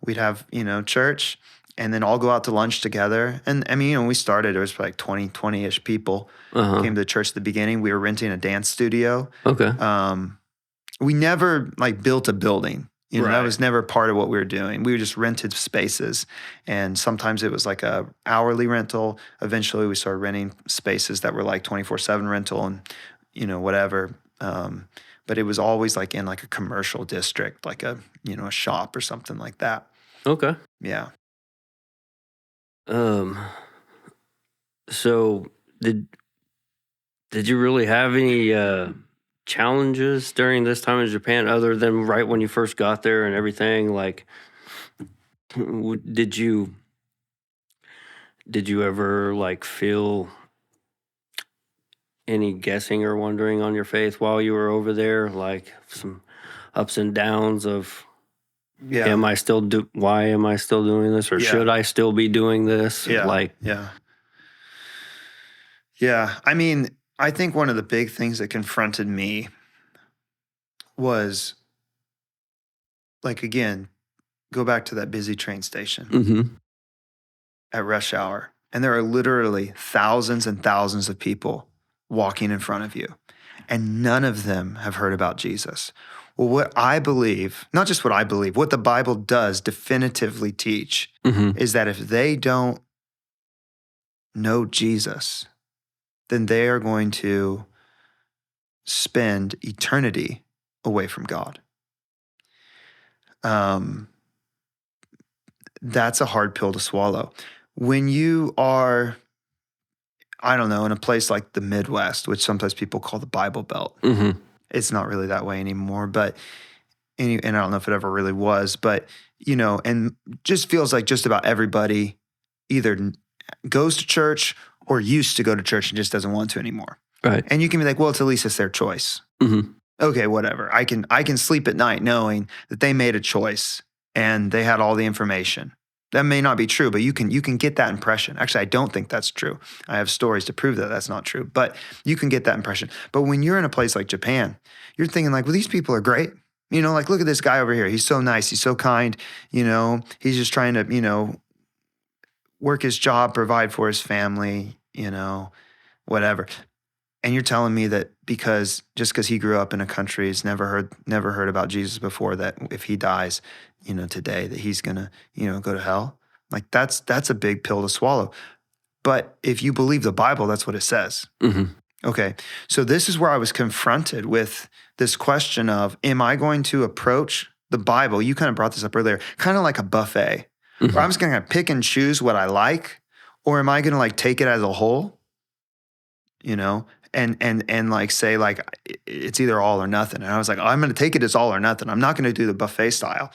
B: we'd have, church, and then all go out to lunch together. And I mean, when we started, it was like 20-ish people
A: Uh-huh.
B: came to the church at the beginning. We were renting a dance studio.
A: Okay.
B: We never like built a building. That
A: Right.
B: was never part of what we were doing. We just rented spaces, and sometimes it was like a hourly rental. Eventually, we started renting spaces that were like 24/7 rental, and whatever. But it was always like in like a commercial district, like a shop or something like that.
A: Okay.
B: Yeah.
A: Um. So did you really have any challenges during this time in Japan, other than right when you first got there and everything? Like, did you ever like feel any guessing or wondering on your faith while you were over there? Like some ups and downs of
B: Yeah.
A: Why am I still doing this? Or
B: Yeah.
A: should I still be doing this?
B: Yeah. Yeah. I mean, I think one of the big things that confronted me was, like, again, go back to that busy train station
A: Mm-hmm.
B: at rush hour. And there are literally thousands and thousands of people walking in front of you, and none of them have heard about Jesus. Well, what I believe, not just what I believe, what the Bible does definitively teach
A: Mm-hmm.
B: is that if they don't know Jesus, then they are going to spend eternity away from God. That's a hard pill to swallow. When you are, I don't know, in a place like the Midwest, which sometimes people call the Bible Belt,
A: Mm-hmm.
B: it's not really that way anymore, but and I don't know if it ever really was, but and just feels like just about everybody either goes to church or used to go to church and just doesn't want to anymore.
A: Right.
B: And you can be like, well, at least it's their choice.
A: Mm-hmm.
B: Okay, whatever. I can sleep at night knowing that they made a choice and they had all the information. That may not be true, but you can get that impression. Actually, I don't think that's true. I have stories to prove that that's not true, but you can get that impression. But when you're in a place like Japan, you're thinking like, well, these people are great. Like, look at this guy over here. He's so nice. He's so kind. He's just trying to, work his job, provide for his family, whatever. And you're telling me that because he grew up in a country, he's never heard about Jesus before, that if he dies, today, that he's gonna, go to hell? Like that's a big pill to swallow. But if you believe the Bible, that's what it says.
A: Mm-hmm.
B: Okay, so this is where I was confronted with this question of, am I going to approach the Bible? You kind of brought this up earlier, kind of like a buffet,
A: Mm-hmm.
B: where I'm just gonna pick and choose what I like, or am I gonna like take it as a whole? And like say like it's either all or nothing. And I was like, I'm going to take it as all or nothing. I'm not going to do the buffet style.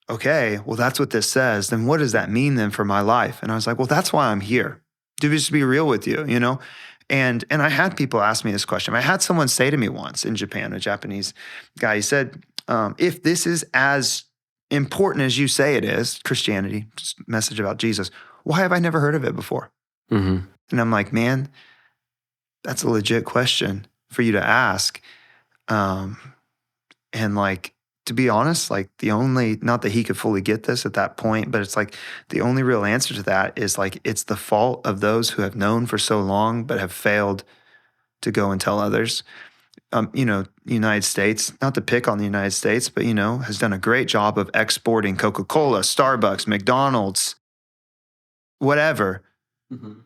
B: Okay, well, that's what this says. Then what does that mean then for my life? And I was like, well, that's why I'm here. To just be real with you, And I had people ask me this question. I had someone say to me once in Japan, a Japanese guy, he said, if this is as important as you say it is, Christianity, just a message about Jesus, why have I never heard of it before?
A: Mm-hmm.
B: And I'm like, man, that's a legit question for you to ask. And like, to be honest, like not that he could fully get this at that point, but it's like the only real answer to that is like, it's the fault of those who have known for so long, but have failed to go and tell others. United States, not to pick on the United States, but, has done a great job of exporting Coca-Cola, Starbucks, McDonald's, whatever. Mm-hmm.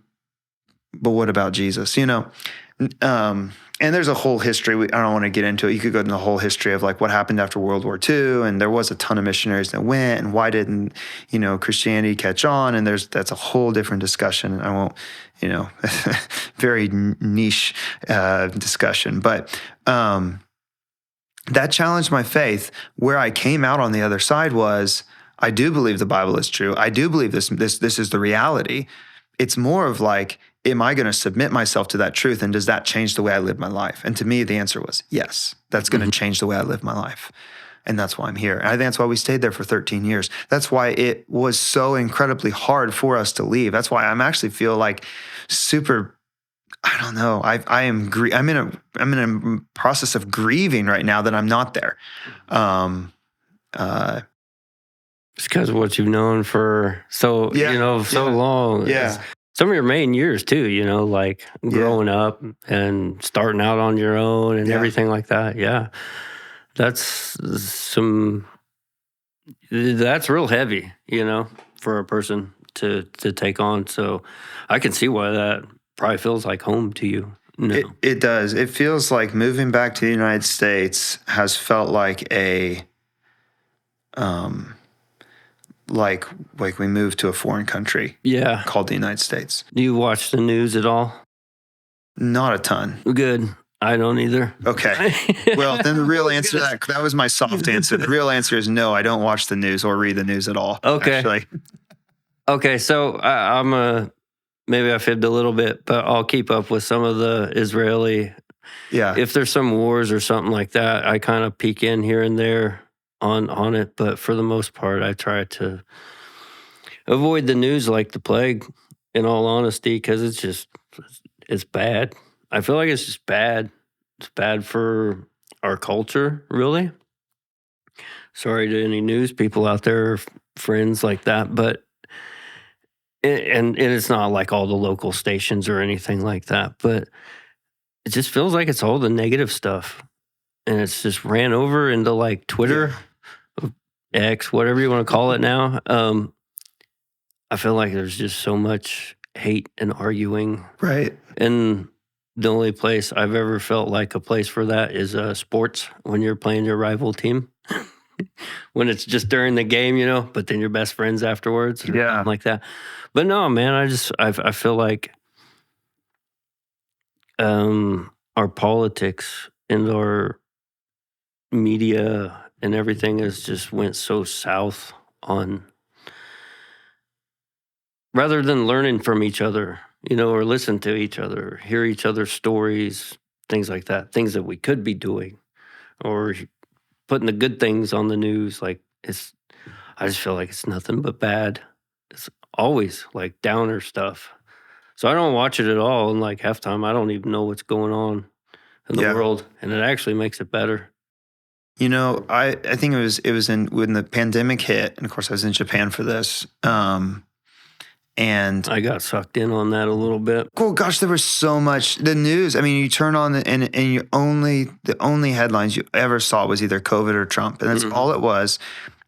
B: But what about Jesus? And there's a whole history. I don't want to get into it. You could go into the whole history of like what happened after World War II, and there was a ton of missionaries that went, and why didn't Christianity catch on? And that's a whole different discussion. I won't, very niche discussion, but that challenged my faith. Where I came out on the other side was, I do believe the Bible is true. I do believe this is the reality. It's more of like, am I going to submit myself to that truth? And does that change the way I live my life? And to me, the answer was yes. That's going to change the way I live my life. And that's why I'm here. And I think that's why we stayed there for 13 years. That's why it was so incredibly hard for us to leave. That's why I'm actually feel like super, I don't know. I'm in a process of grieving right now that I'm not there.
A: It's because of what you've known for so long.
B: Yeah.
A: Some of your main years too, like growing up and starting out on your own and everything like that. Yeah. That's real heavy, for a person to take on. So I can see why that probably feels like home to you. No.
B: It does. It feels like moving back to the United States has felt like a, like we moved to a foreign country.
A: Yeah.
B: Called the United States.
A: Do you watch the news at all?
B: Not a ton.
A: Good. I don't either.
B: Okay. Well, then the real answer to that was my soft answer. The real answer is no, I don't watch the news or read the news at all.
A: Okay.
B: Actually.
A: Okay. So maybe I fibbed a little bit, but I'll keep up with some of the Israeli.
B: Yeah.
A: If there's some wars or something like that, I kind of peek in here and there on it, but for the most part, I try to avoid the news like the plague, in all honesty, because it's bad. I feel like it's just bad. It's bad for our culture, really. Sorry to any news people out there, friends like that, but and it's not like all the local stations or anything like that, but it just feels like it's all the negative stuff, and it's just ran over into like Twitter, X, whatever you want to call it now. I feel like there's just so much hate and arguing,
B: Right.
A: and the only place I've ever felt like a place for that is sports, when you're playing your rival team. When it's just during the game, but then you're best friends afterwards, or
B: Yeah.
A: something like that. But no, man, I feel like our politics and our media and everything has just went so south on, rather than learning from each other, or listen to each other, hear each other's stories, things like that, things that we could be doing, or putting the good things on the news. Like, I just feel like it's nothing but bad. It's always like downer stuff. So I don't watch it at all. And like half time, I don't even know what's going on in the
B: Yeah.
A: world, and it actually makes it better.
B: I think it was when the pandemic hit, and of course I was in Japan for this. And
A: I got sucked in on that a little bit.
B: oh gosh, there was so much. The news, I mean, you turn on and the only headlines you ever saw was either COVID or Trump, and that's all it was.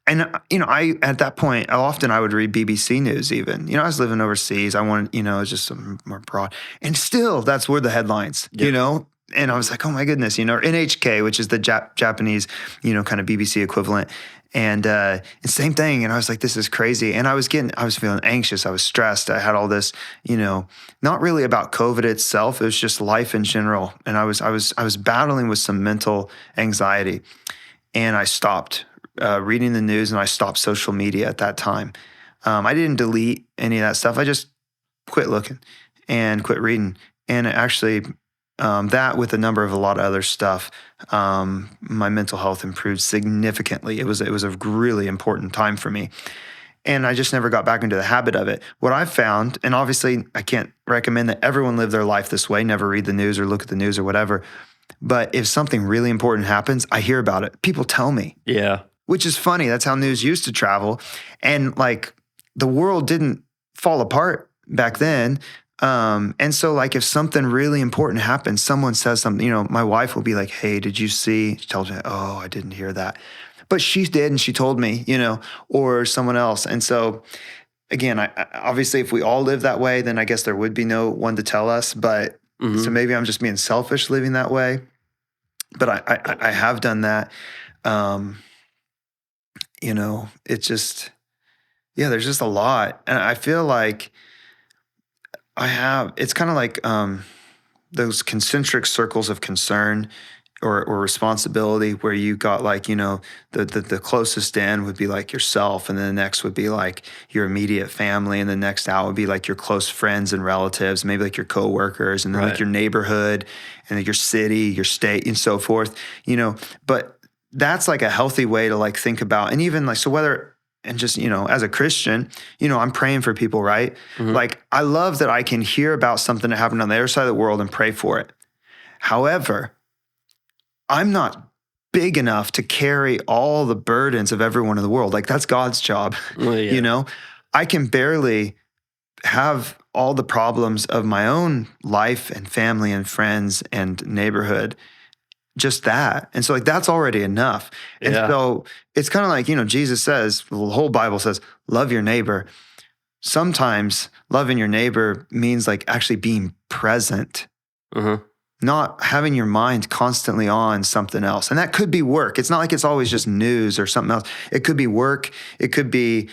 B: And I at that point, I would read BBC News even. I was living overseas. I wanted, it's just some more broad. And still, that's where the headlines, And I was like, oh my goodness, or NHK, which is the Japanese, kind of BBC equivalent. And same thing. And I was like, this is crazy. And I was feeling anxious. I was stressed. I had all this, not really about COVID itself. It was just life in general. And I was battling with some mental anxiety. And I stopped reading the news, and I stopped social media at that time. I didn't delete any of that stuff. I just quit looking and quit reading. And actually, that with a lot of other stuff, my mental health improved significantly. It was a really important time for me. And I just never got back into the habit of it. What I've found, and obviously I can't recommend that everyone live their life this way, never read the news or look at the news or whatever. But if something really important happens, I hear about it. People tell me.
A: Yeah.
B: Which is funny. That's how news used to travel. And like the world didn't fall apart back then. And so like if something really important happens, someone says something, my wife will be like, hey, did you see? She tells me, oh, I didn't hear that. But she did, and she told me, or someone else. And so again, I obviously if we all live that way, then I guess there would be no one to tell us. But so maybe I'm just being selfish living that way. But I have done that. It's just, there's just a lot. And I feel like it's kind of like those concentric circles of concern or responsibility, where you got like, the closest end would be like yourself, and then the next would be like your immediate family, and the next out would be like your close friends and relatives, maybe like your coworkers, and then like your neighborhood, and like your city, your state, and so forth, but that's like a healthy way to like think about. And even like, so whether, and just, as a Christian, I'm praying for people, right? Like, I love that I can hear about something that happened on the other side of the world and pray for it. However, I'm not big enough to carry all the burdens of everyone in the world. Like, that's God's job.
A: Well, yeah.
B: I can barely have all the problems of my own life and family and friends and neighborhood. Just that. And so like, that's already enough. And so it's kind of like, Jesus says, the whole Bible says, love your neighbor. Sometimes loving your neighbor means like actually being present, not having your mind constantly on something else. And that could be work. It's not like it's always just news or something else. It could be work. It could be,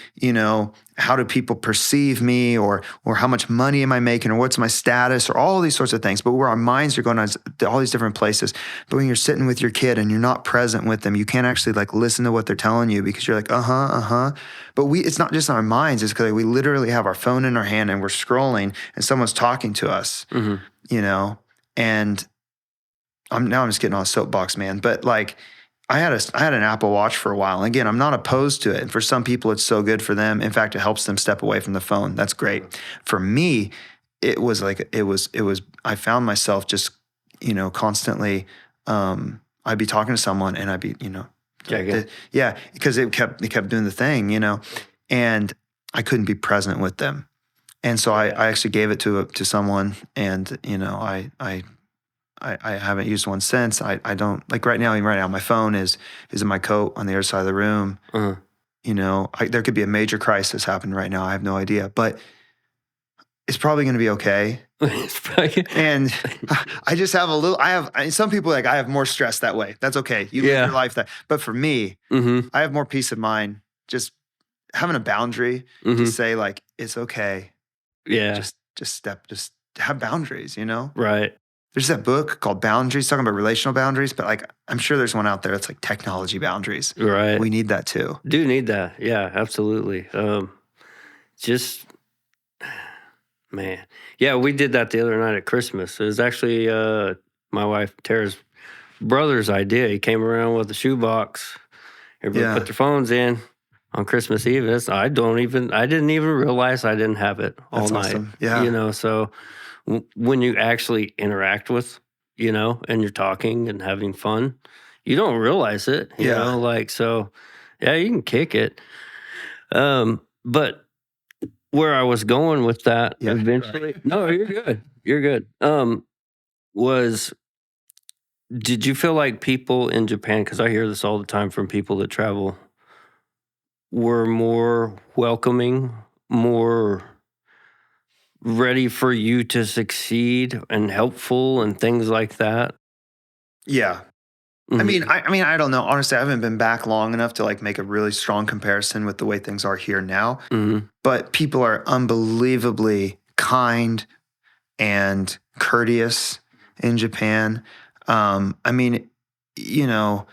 B: how do people perceive me, or how much money am I making, or what's my status, or all these sorts of things. But where our minds are going to all these different places. But when you're sitting with your kid and you're not present with them, you can't actually like listen to what they're telling you, because you're like, But it's not just our minds. It's because we literally have our phone in our hand and we're scrolling and someone's talking to us, and I'm just getting on a soapbox, man. But like, I had an Apple Watch for a while. And again, I'm not opposed to it. And for some people, it's so good for them. In fact, it helps them step away from the phone. That's great. For me, it was like it was. I found myself just constantly. I'd be talking to someone, and I'd be because it kept doing the thing, and I couldn't be present with them. And so I actually gave it to someone, and I haven't used one since. I don't like right now. Even right now, my phone is in my coat on the other side of the room. There could be a major crisis happening right now. I have no idea, but it's probably going to be okay. And I just have some people I have more stress that way. That's okay. You live your life but for me, I have more peace of mind. Just having a boundary to say like, it's okay.
A: Yeah.
B: Just have boundaries,
A: Right.
B: There's that book called Boundaries, talking about relational boundaries, but like I'm sure there's one out there that's like technology boundaries.
A: Right.
B: We need that too.
A: Do need that. Yeah, absolutely. Man. Yeah, we did that the other night at Christmas. It was actually my wife Tara's brother's idea. He came around with a shoebox. Everybody put their phones in on Christmas Eve. I didn't even realize I didn't have it all night.
B: Awesome. Yeah.
A: So when you actually interact with, and you're talking and having fun, you don't realize it, you know, so yeah, you can kick it. But where I was going with that eventually, no, you're good. You're good. Did you feel like people in Japan, because I hear this all the time from people that travel, were more welcoming, more ready for you to succeed and helpful and things like that?
B: Yeah.
A: Mm-hmm.
B: I mean, I don't know. Honestly, I haven't been back long enough to like make a really strong comparison with the way things are here now.
A: Mm-hmm.
B: But people are unbelievably kind and courteous in Japan. I mean, you're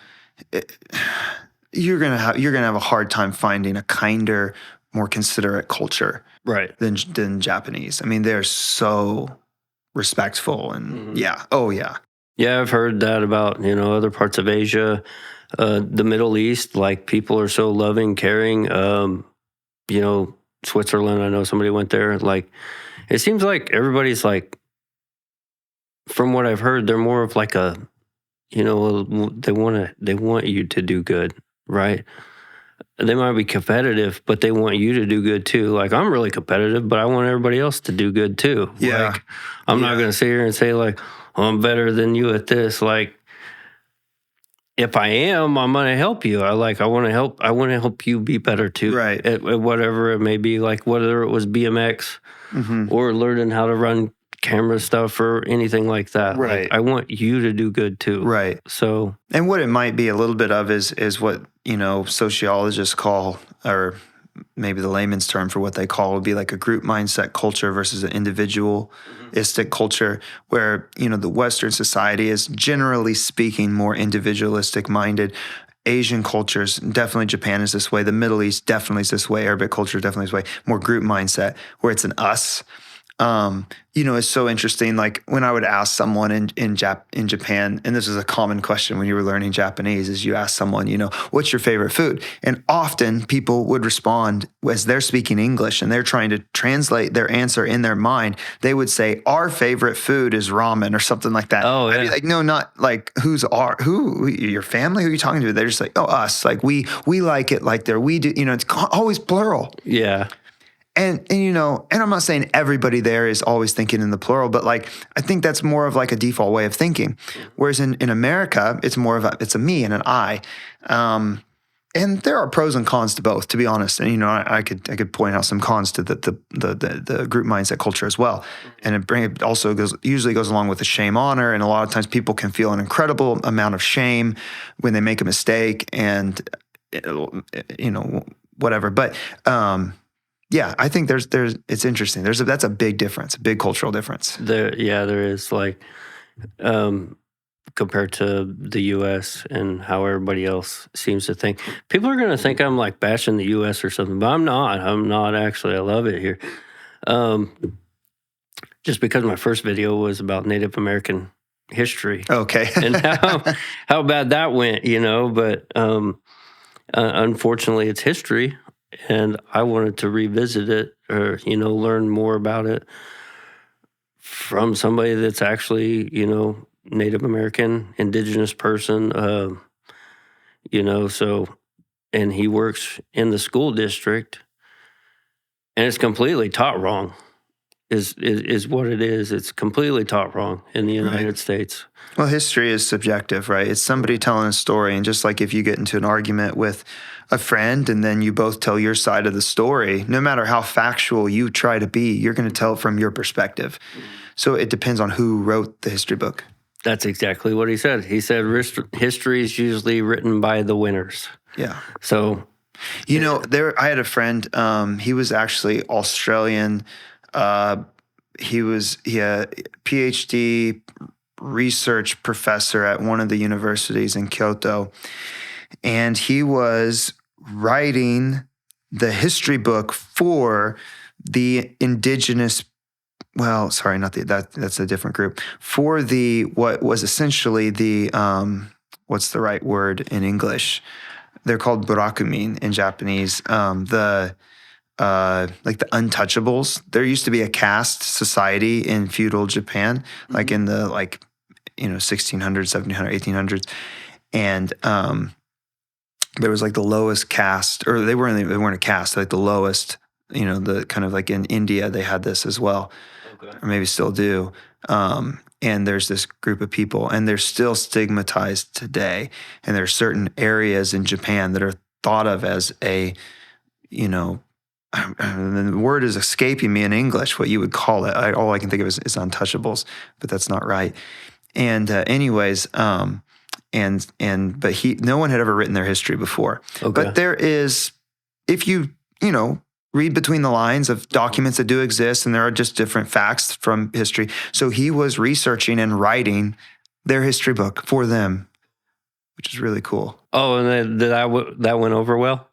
B: gonna have a hard time finding a kinder, more considerate culture,
A: right,
B: than Japanese. I mean, they're so respectful and
A: yeah. I've heard that about other parts of Asia, the Middle East. Like people are so loving, caring. Switzerland. I know somebody went there. Like it seems like everybody's like, from what I've heard, they're more of like a, they want you to do good, right? They might be competitive, but they want you to do good too. Like I'm really competitive, but I want everybody else to do good too.
B: Yeah.
A: Like I'm not going to sit here and say like, oh, I'm better than you at this. Like if I am, I'm going to help you. I want to help you be better too.
B: Right.
A: At whatever it may be, like whether it was BMX or learning how to run camera stuff or anything like that.
B: Right.
A: Like, I want you to do good too.
B: Right.
A: So,
B: and what it might be a little bit of is what, sociologists call, or maybe the layman's term for what they call would be like a group mindset culture versus an individualistic culture, where, the Western society is generally speaking more individualistic minded. Asian cultures, definitely Japan is this way. The Middle East definitely is this way. Arabic culture definitely is this way. More group mindset, where it's an us. It's so interesting. Like when I would ask someone in Japan, and this is a common question when you were learning Japanese, is you ask someone, what's your favorite food? And often people would respond as they're speaking English and they're trying to translate their answer in their mind. They would say, our favorite food is ramen or something like that.
A: Oh, yeah.
B: I'd be like, no, not like who, your family? Who are you talking to? They're just like, oh, us. Like we like it like we do, it's always plural.
A: Yeah.
B: And I'm not saying everybody there is always thinking in the plural, but like I think that's more of like a default way of thinking. Whereas in America, it's more of it's a me and an I. And there are pros and cons to both, to be honest. And I could point out some cons to the group mindset culture as well. And it also usually goes along with the shame honor. And a lot of times people can feel an incredible amount of shame when they make a mistake and whatever. But yeah, I think it's interesting. That's a big difference, a big cultural difference.
A: There is, like, compared to the U.S. and how everybody else seems to think. People are going to think I'm like bashing the U.S. or something, but I'm not. I'm not actually. I love it here. Just because my first video was about Native American history
B: Okay.
A: and how bad that went, but unfortunately it's history, and I wanted to revisit it or, learn more about it from somebody that's actually, Native American, indigenous person, so, and he works in the school district, and it's completely taught wrong. Is what it is. It's completely taught wrong in the United States.
B: Well, history is subjective, right? It's somebody telling a story. And just like if you get into an argument with a friend and then you both tell your side of the story, no matter how factual you try to be, you're going to tell it from your perspective. So it depends on who wrote the history book.
A: That's exactly what he said. He said history is usually written by the winners.
B: Yeah.
A: So,
B: I had a friend, he was actually Australian. He had a PhD research professor at one of the universities in Kyoto, and he was writing the history book for the indigenous. Well, sorry, that's a different group. For the what was essentially the what's the right word in English? They're called burakumin in Japanese. Like the untouchables. There used to be a caste society in feudal Japan, like in the 1600s, 1700s, 1800s, and there was like the lowest caste, or they weren't a caste, like the lowest. The kind of like in India they had this as well, or maybe still do. And there's this group of people, and they're still stigmatized today. And there are certain areas in Japan that are thought of as a, the word is escaping me in English, what you would call it. All I can think of is untouchables, but that's not right. And anyways, but no one had ever written their history before.
A: Okay.
B: But there is, if you read between the lines of documents that do exist, and there are just different facts from history. So he was researching and writing their history book for them, which is really cool.
A: Oh, and that went over well?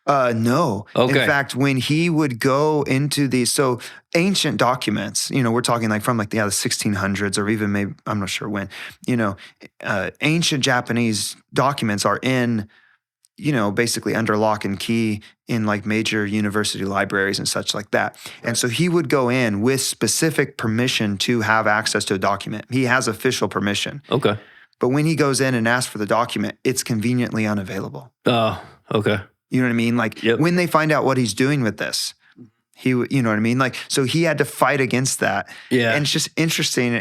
B: No.
A: Okay.
B: In fact, when he would go into these, so ancient documents, we're talking like from the 1600s, or even maybe, I'm not sure when, ancient Japanese documents are in, basically under lock and key in like major university libraries and such like that. Right. And so he would go in with specific permission to have access to a document. He has official permission.
A: Okay.
B: But when he goes in and asks for the document, it's conveniently unavailable.
A: Oh, okay.
B: You know what I mean? Like when they find out what he's doing with this, you know what I mean? Like, so he had to fight against that.
A: Yeah.
B: And it's just interesting.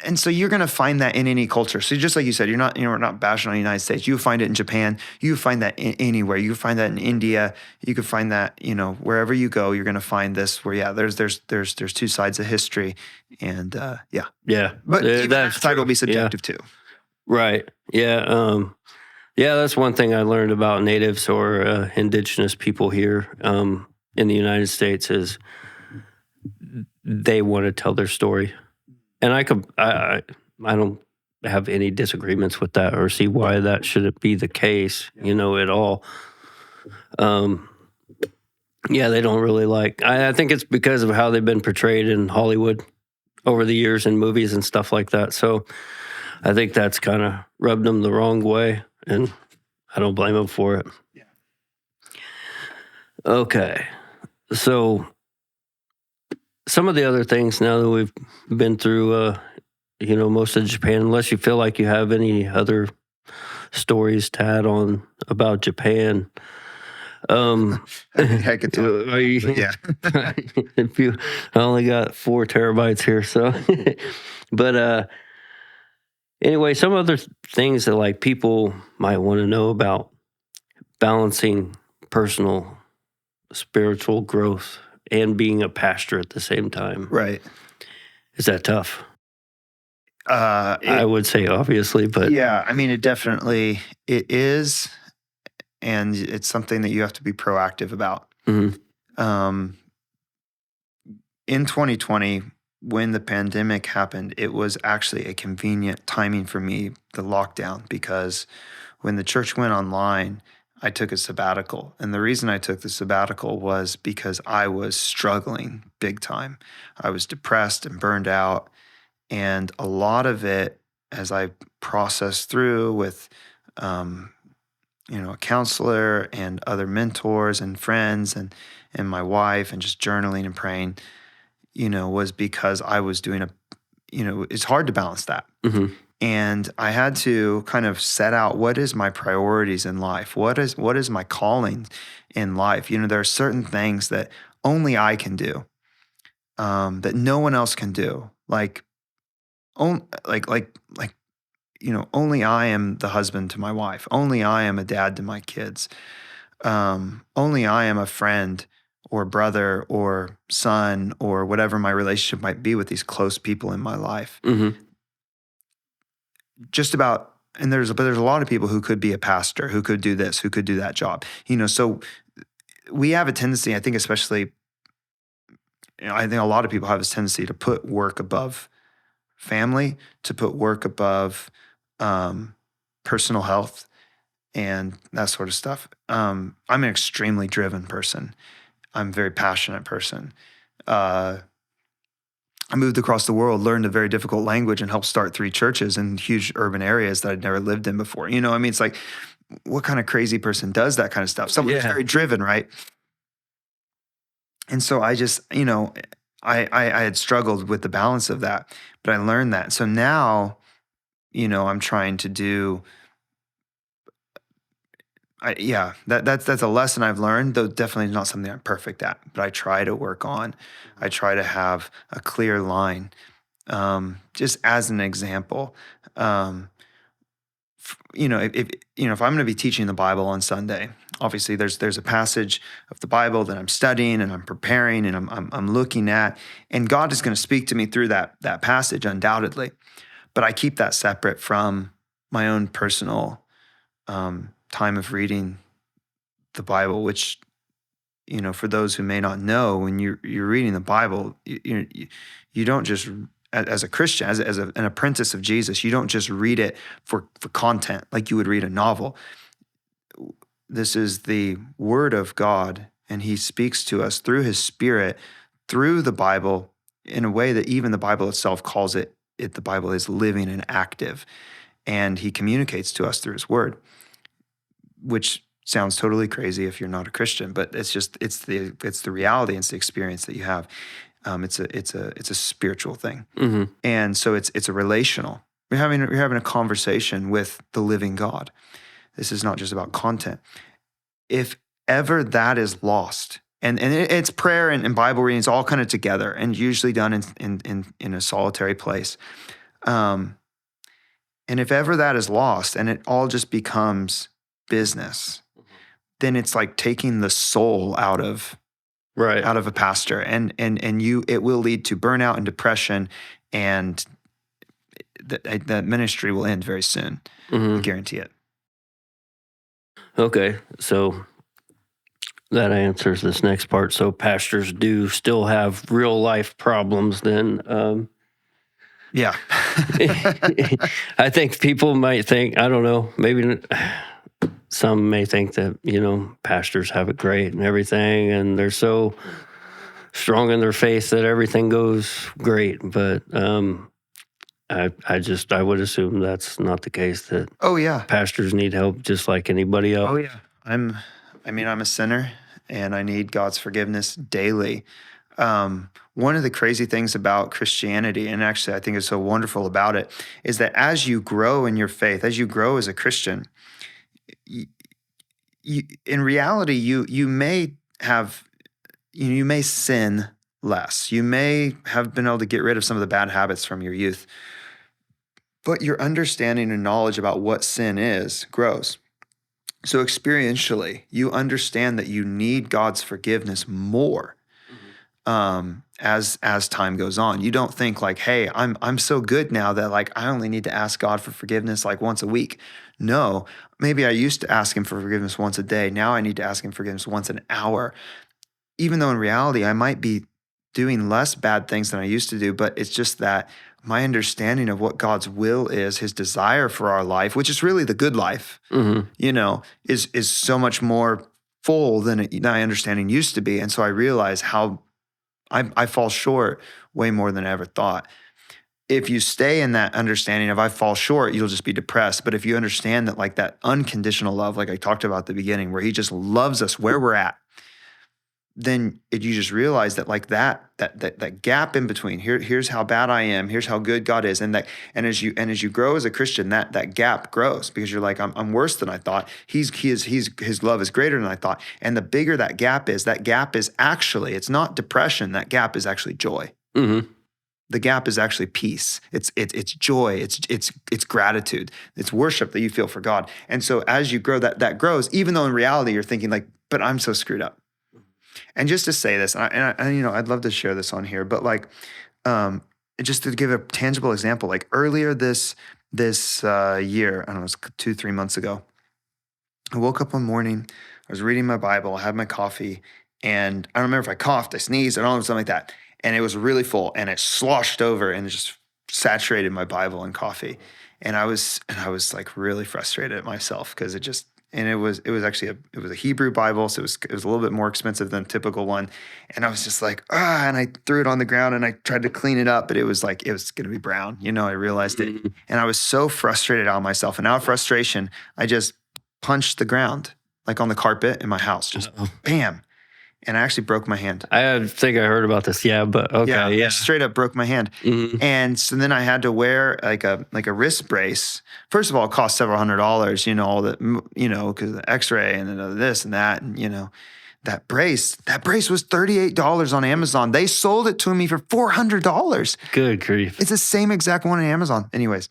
B: And so you're going to find that in any culture. So just like you said, we're not bashing on the United States. You find it in Japan. You find that anywhere. You find that in India. You could find that, wherever you go, you're going to find this where, there's two sides of history. And yeah.
A: Yeah.
B: But that side will be subjective too.
A: Right. Yeah. That's one thing I learned about natives or indigenous people here in the United States is they want to tell their story. And I don't have any disagreements with that or see why that shouldn't be the case, at all. They don't really like, I think it's because of how they've been portrayed in Hollywood over the years in movies and stuff like that. So I think that's kind of rubbed them the wrong way, and I don't blame them for it. Yeah. Okay. So some of the other things now that we've been through, most of Japan, unless you feel like you have any other stories to add on about Japan.
B: I could talk. Yeah.
A: I only got 4 terabytes here, so. But anyway, some other things that like people might want to know about balancing personal, spiritual growth and being a pastor at the same time.
B: Right.
A: Is that tough? I would say obviously, but
B: yeah, I mean, it is, and it's something that you have to be proactive about.
A: Mm-hmm.
B: In 2020, when the pandemic happened, it was actually a convenient timing for me, the lockdown, because when the church went online, I took a sabbatical. And the reason I took the sabbatical was because I was struggling big time. I was depressed and burned out. And a lot of it, as I process through with, um, a counselor and other mentors and friends and my wife and just journaling and praying, was because I was doing it's hard to balance that.
A: Mm-hmm.
B: And I had to kind of set out, what is my priorities in life? What is my calling in life? There are certain things that only I can do, that no one else can do. Only I am the husband to my wife. Only I am a dad to my kids. Only I am a friend or brother or son or whatever my relationship might be with these close people in my life.
A: Mm-hmm.
B: Just about, and there's a lot of people who could be a pastor, who could do this, who could do that job. So we have a tendency, I think, especially, I think a lot of people have this tendency to put work above family, to put work above personal health and that sort of stuff. I'm an extremely driven person. I'm a very passionate person. I moved across the world, learned a very difficult language, and helped start 3 churches in huge urban areas that I'd never lived in before. It's like, what kind of crazy person does that kind of stuff? Someone who's very driven, right? And so I just, I had struggled with the balance of that, but I learned that. So now, I'm trying to do, that's a lesson I've learned, though definitely not something I'm perfect at, but I try to work on. I try to have a clear line. Just as an example, if I'm going to be teaching the Bible on Sunday, obviously there's a passage of the Bible that I'm studying and I'm preparing and I'm looking at, and God is going to speak to me through that passage undoubtedly, but I keep that separate from my own personal time of reading the Bible, which, for those who may not know, when you're reading the Bible, you don't just, as a Christian, as an apprentice of Jesus, you don't just read it for content like you would read a novel. This is the Word of God, and He speaks to us through His Spirit, through the Bible, in a way that even the Bible itself calls it the Bible is living and active, and He communicates to us through His Word, which sounds totally crazy if you're not a Christian, but it's the reality, it's the experience that you have. It's a spiritual thing,
A: Mm-hmm.
B: and so it's a relational. You're having a conversation with the living God. This is not just about content. If ever that is lost, and it's prayer and Bible reading, it's all kind of together and usually done in a solitary place. And if ever that is lost and it all just becomes business, then it's like taking the soul out of a pastor, and it will lead to burnout and depression, and that ministry will end very soon.
A: Mm-hmm.
B: I guarantee it.
A: Okay, so that answers this next part. So pastors do still have real life problems then.
B: Yeah.
A: I think people might think, I don't know, maybe some may think that, pastors have it great and everything, and they're so strong in their faith that everything goes great. But I would assume that's not the case, that
B: Oh yeah.
A: pastors need help just like anybody else.
B: Oh yeah. I'm a sinner and I need God's forgiveness daily. One of the crazy things about Christianity, and actually I think is so wonderful about it, is that as you grow in your faith, as you grow as a Christian, in reality, you may sin less. You may have been able to get rid of some of the bad habits from your youth, but your understanding and knowledge about what sin is grows. So experientially, you understand that you need God's forgiveness more. As time goes on. You don't think like, hey, I'm so good now that like I only need to ask God for forgiveness like once a week. No, maybe I used to ask Him for forgiveness once a day. Now I need to ask Him forgiveness once an hour. Even though in reality I might be doing less bad things than I used to do, but it's just that my understanding of what God's will is, His desire for our life, which is really the good life, is so much more full than my understanding used to be. And so I realize how I fall short way more than I ever thought. if you stay in that understanding of I fall short, you'll just be depressed. But if you understand that, like, that unconditional love, like I talked about at the beginning, where he just loves us where we're at, then you just realize that, like, that gap in between, here's how bad I am, here's how good God is, and as you grow as a Christian, that gap grows, because you're like, I'm worse than I thought. His love is greater than I thought. And the bigger that gap is actually, it's not depression. That gap is actually joy.
A: Mm-hmm.
B: The gap is actually peace. It's joy. It's gratitude. It's worship that you feel for God. And so as you grow, that grows, even though in reality you're thinking like, but I'm so screwed up. And just to say this, and I'd love to share this on here, but like, just to give a tangible example, like earlier this year, I don't know, it was 2-3 months ago, I woke up one morning, I was reading my Bible, I had my coffee, and I don't remember if I coughed, I sneezed, I don't know, something like that. And it was really full, and it sloshed over and just saturated my Bible and coffee. And I was like really frustrated at myself, because it was actually a Hebrew Bible, so it was a little bit more expensive than a typical one. And I was just like, and I threw it on the ground and I tried to clean it up, but it was going to be brown. I realized it. And I was so frustrated out of myself. And out of frustration, I just punched the ground, like on the carpet in my house, just bam. And I actually broke my hand.
A: I think I heard about this. Yeah, but okay. Yeah.
B: I straight up broke my hand.
A: Mm-hmm.
B: And so then I had to wear like a wrist brace. First of all, it cost several $100s, all that, because of the x-ray and then this and that. And, that brace was $38 on Amazon. They sold it to me for $400.
A: Good grief.
B: It's the same exact one on Amazon. Anyways,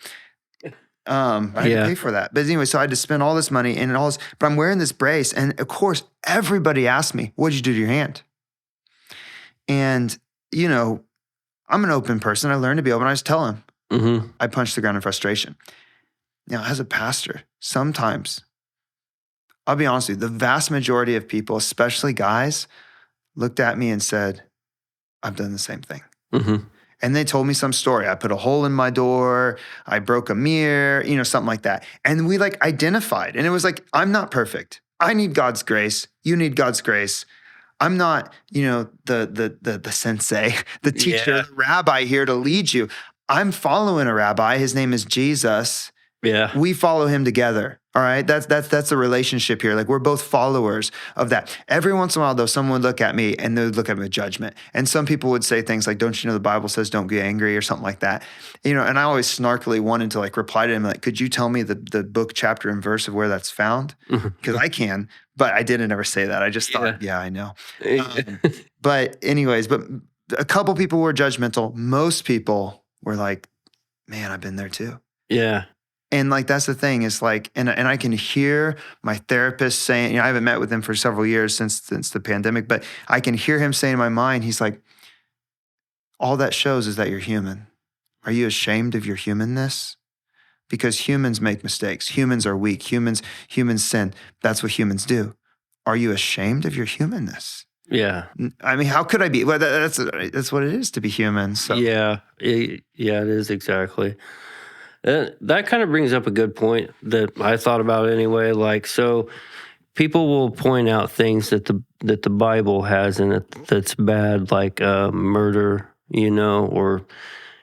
B: I had to pay for that. But anyway, so I had to spend all this money and all this, but I'm wearing this brace. And of course, everybody asked me, what'd you do to your hand? And, I'm an open person. I learned to be open. I just tell him, I punched the ground in frustration. Now, as a pastor, sometimes, I'll be honest with you, the vast majority of people, especially guys, looked at me and said, I've done the same thing. Mm-hmm. And they told me some story. I put a hole in my door. I broke a mirror, something like that. And we identified. And it was like, I'm not perfect. I need God's grace. You need God's grace. I'm not, the sensei, the teacher, the rabbi here to lead you. I'm following a rabbi. His name is Jesus. Yeah. We follow him together. All right. That's the relationship here. Like, we're both followers of that. Every once in a while, though, someone would look at me and they would look at me with judgment. And some people would say things like, don't you know the Bible says don't be angry, or something like that. And I always snarkily wanted to reply to him, like, could you tell me the book, chapter, and verse of where that's found? Because I can, but I didn't ever say that. I just thought, yeah, I know. But anyways, but a couple people were judgmental. Most people were like, man, I've been there too. Yeah. And that's the thing, is and I can hear my therapist saying, I haven't met with him for several years since the pandemic, but I can hear him saying in my mind, he's like, all that shows is that you're human. Are you ashamed of your humanness? Because humans make mistakes. Humans are weak. Humans sin. That's what humans do. Are you ashamed of your humanness? Yeah. I mean, how could I be? Well, that's what it is to be human. So.
A: Yeah. It is exactly. That kind of brings up a good point that I thought about anyway. So people will point out things that the Bible has in it that's bad, like murder, or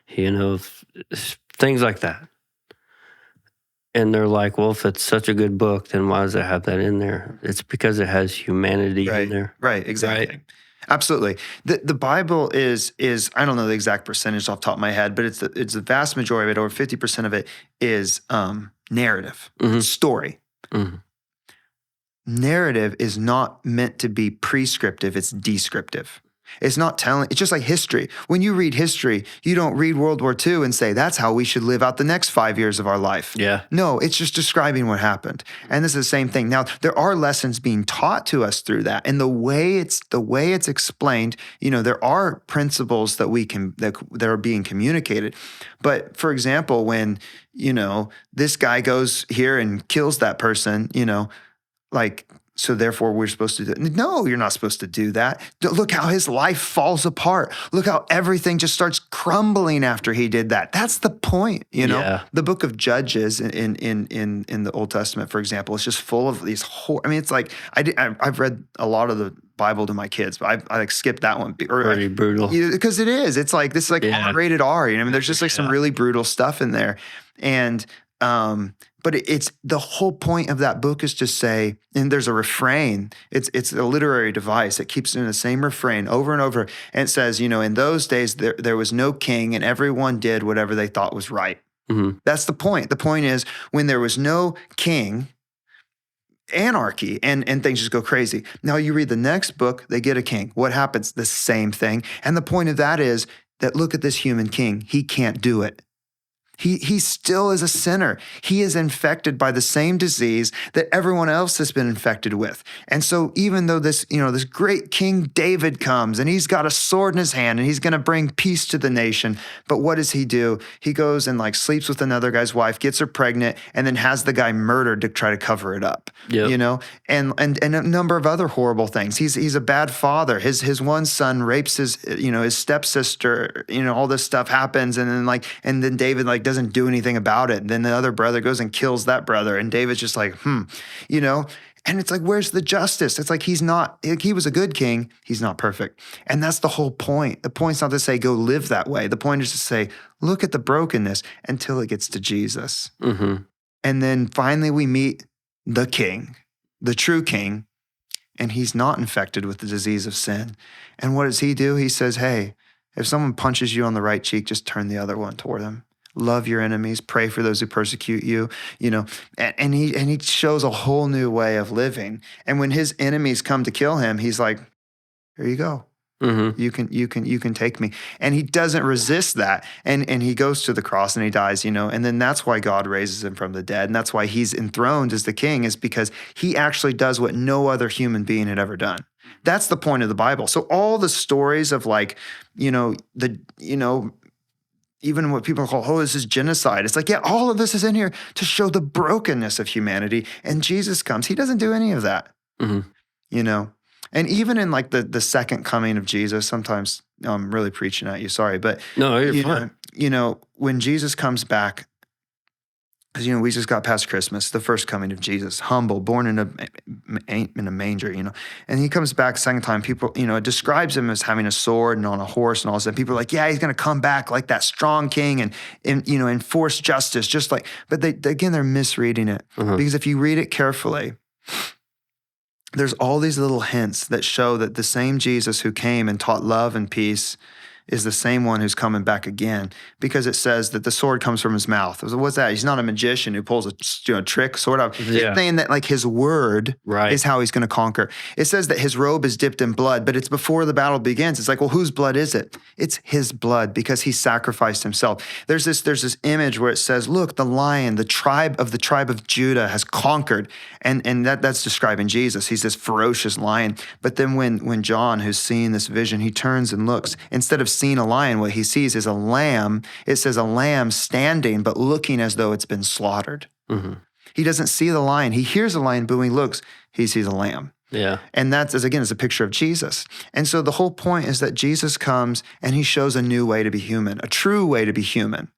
A: things like that. And they're like, well, if it's such a good book, then why does it have that in there? It's because it has humanity in there.
B: Right, exactly. Right? Absolutely. The Bible is I don't know the exact percentage off the top of my head, but it's the vast majority of it, over 50% of it is narrative, story. Mm-hmm. Narrative is not meant to be prescriptive, it's descriptive. It's not telling, it's just like history. When you read history, you don't read World War II and say, that's how we should live out the next 5 years of our life. Yeah. No, it's just describing what happened. And this is the same thing. Now, there are lessons being taught to us through that. And the way it's explained, there are principles that are being communicated. But for example, when, this guy goes here and kills that person, so therefore we're supposed to do it. No, you're not supposed to do that. Look how his life falls apart. Look how everything just starts crumbling after he did that. That's the point, you know?
A: Yeah.
B: The book of Judges in the Old Testament, for example, is just full of these I mean, it's like I've read a lot of the Bible to my kids, but I like skipped that one.
A: Pretty brutal.
B: Because it is. It's like this is like rated R. You know, I mean, there's just like some really brutal stuff in there. And but it's the whole point of that book is to say, and there's a refrain. It's a literary device. It keeps in the same refrain over and over. And it says, you know, in those days there was no king, and everyone did whatever they thought was right.
A: Mm-hmm.
B: That's the point. The point is when there was no king, anarchy and things just go crazy. Now you read the next book, they get a king. What happens? The same thing. And the point of that is that look at this human king. He can't do it. He still is a sinner. He is infected by the same disease that everyone else has been infected with. And so even though this great King David comes and he's got a sword in his hand and he's going to bring peace to the nation, but what does he do? He goes and like sleeps with another guy's wife, gets her pregnant, and then has the guy murdered to try to cover it up.
A: Yep.
B: You know, and a number of other horrible things. He's a bad father. His one son rapes his stepsister. You know, all this stuff happens, and then David doesn't do anything about it. And then the other brother goes and kills that brother, and David's just like, you know. And it's like, where's the justice? It's like he was a good king. He's not perfect. And that's the whole point. The point's not to say, go live that way. The point is to say, look at the brokenness until it gets to Jesus.
A: Mm-hmm.
B: And then finally we meet the king, the true king, and he's not infected with the disease of sin. And what does he do? He says, hey, if someone punches you on the right cheek, just turn the other one toward them. Love your enemies, pray for those who persecute you, you know, and he shows a whole new way of living. And when his enemies come to kill him, he's like, here you go.
A: Mm-hmm.
B: You can take me. And he doesn't resist that. And he goes to the cross and he dies, you know, and then that's why God raises him from the dead. And that's why he's enthroned as the king, is because he actually does what no other human being had ever done. That's the point of the Bible. So all the stories of even what people call, this is genocide. It's like, yeah, all of this is in here to show the brokenness of humanity. And Jesus comes. He doesn't do any of that, you know. And even in like the second coming of Jesus, sometimes I'm really preaching at you, sorry. But
A: no, you're fine.
B: You know, when Jesus comes back, because, you know, we just got past Christmas, the first coming of Jesus, humble, born in a manger, you know. And he comes back second time, people, you know, it describes him as having a sword and on a horse and all this. And people are like, yeah, he's going to come back like that strong king and you know, enforce justice, just like, but they're misreading it. Because if you read it carefully, there's all these little hints that show that the same Jesus who came and taught love and peace is the same one who's coming back again, because it says that the sword comes from his mouth. What's that? He's not a magician who pulls a trick, sort of.
A: Yeah.
B: It's saying that like his word is how he's going to conquer. It says that his robe is dipped in blood, but it's before the battle begins. It's like, well, whose blood is it? It's his blood, because he sacrificed himself. There's this image where it says, look, the lion, the tribe of Judah has conquered. And that's describing Jesus. He's this ferocious lion. But then when John, who's seeing this vision, he turns and looks, instead of seeing a lion, what he sees is a lamb. It says a lamb standing, but looking as though it's been slaughtered. He doesn't see the lion. He hears a lion, but when he looks, he sees a lamb.
A: Yeah. And
B: that's, again, it's a picture of Jesus. And so the whole point is that Jesus comes and he shows a new way to be human, a true way to be human,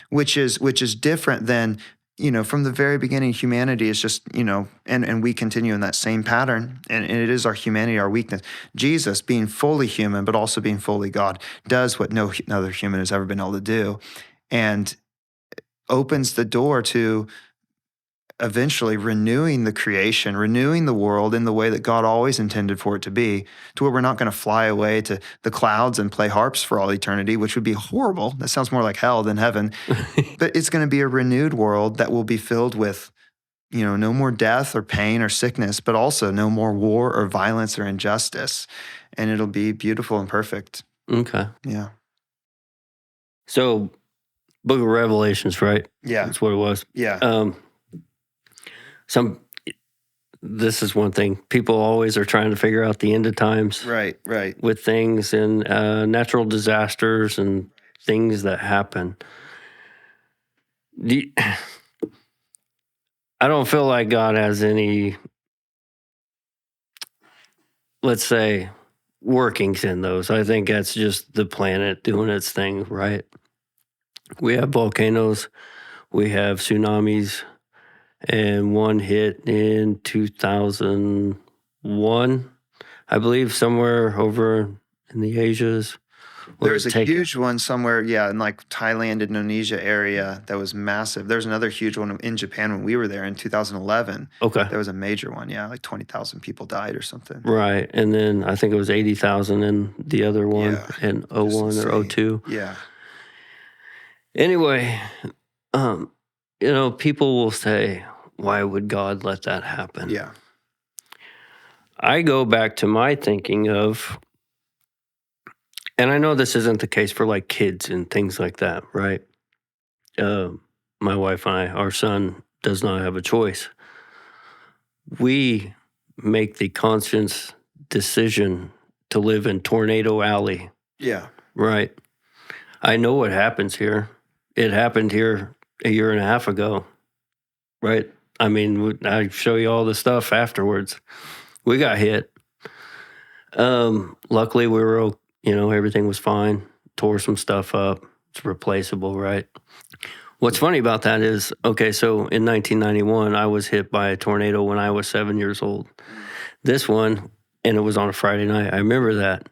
B: which is different than, you know, from the very beginning, humanity is just, you know, and we continue in that same pattern. And it is our humanity, our weakness. Jesus, being fully human, but also being fully God, does what no other human has ever been able to do, and opens the door to eventually renewing the creation, renewing the world in the way that God always intended for it to be, to where we're not going to fly away to the clouds and play harps for all eternity, which would be horrible. That sounds more like hell than heaven. But it's going to be a renewed world that will be filled with, you know, no more death or pain or sickness, but also no more war or violence or injustice. And it'll be beautiful and perfect.
A: Okay.
B: Yeah.
A: So, Book of Revelations, right?
B: Yeah.
A: That's what it was.
B: Yeah.
A: This is one thing. People always are trying to figure out the end of times.
B: Right.
A: With things and natural disasters and things that happen. I don't feel like God has any let's say, Workington, those. I think that's just the planet doing its thing, right? We have volcanoes, we have tsunamis, and one hit in 2001, I believe, somewhere over in the Asias.
B: There's a huge one somewhere, in like Thailand, Indonesia area that was massive. There's another huge one in Japan when we were there in 2011.
A: Okay.
B: There was a major one, like 20,000 people died or something.
A: Right. And then I think it was 80,000 in the other one in 01 or 02.
B: Yeah.
A: Anyway, people will say, why would God let that happen?
B: Yeah.
A: I go back to my thinking of, and I know this isn't the case for like kids and things like that, right? My wife and I, our son does not have a choice. We make the conscious decision to live in Tornado Alley.
B: Yeah.
A: Right. I know what happens here. It happened here a year and a half ago, right? I mean, I show you all the stuff afterwards. We got hit. Luckily, we were, everything was fine. Tore some stuff up. It's replaceable, right? What's funny about that is, okay, so in 1991, I was hit by a tornado when I was 7 years old. This one, and it was on a Friday night. I remember that.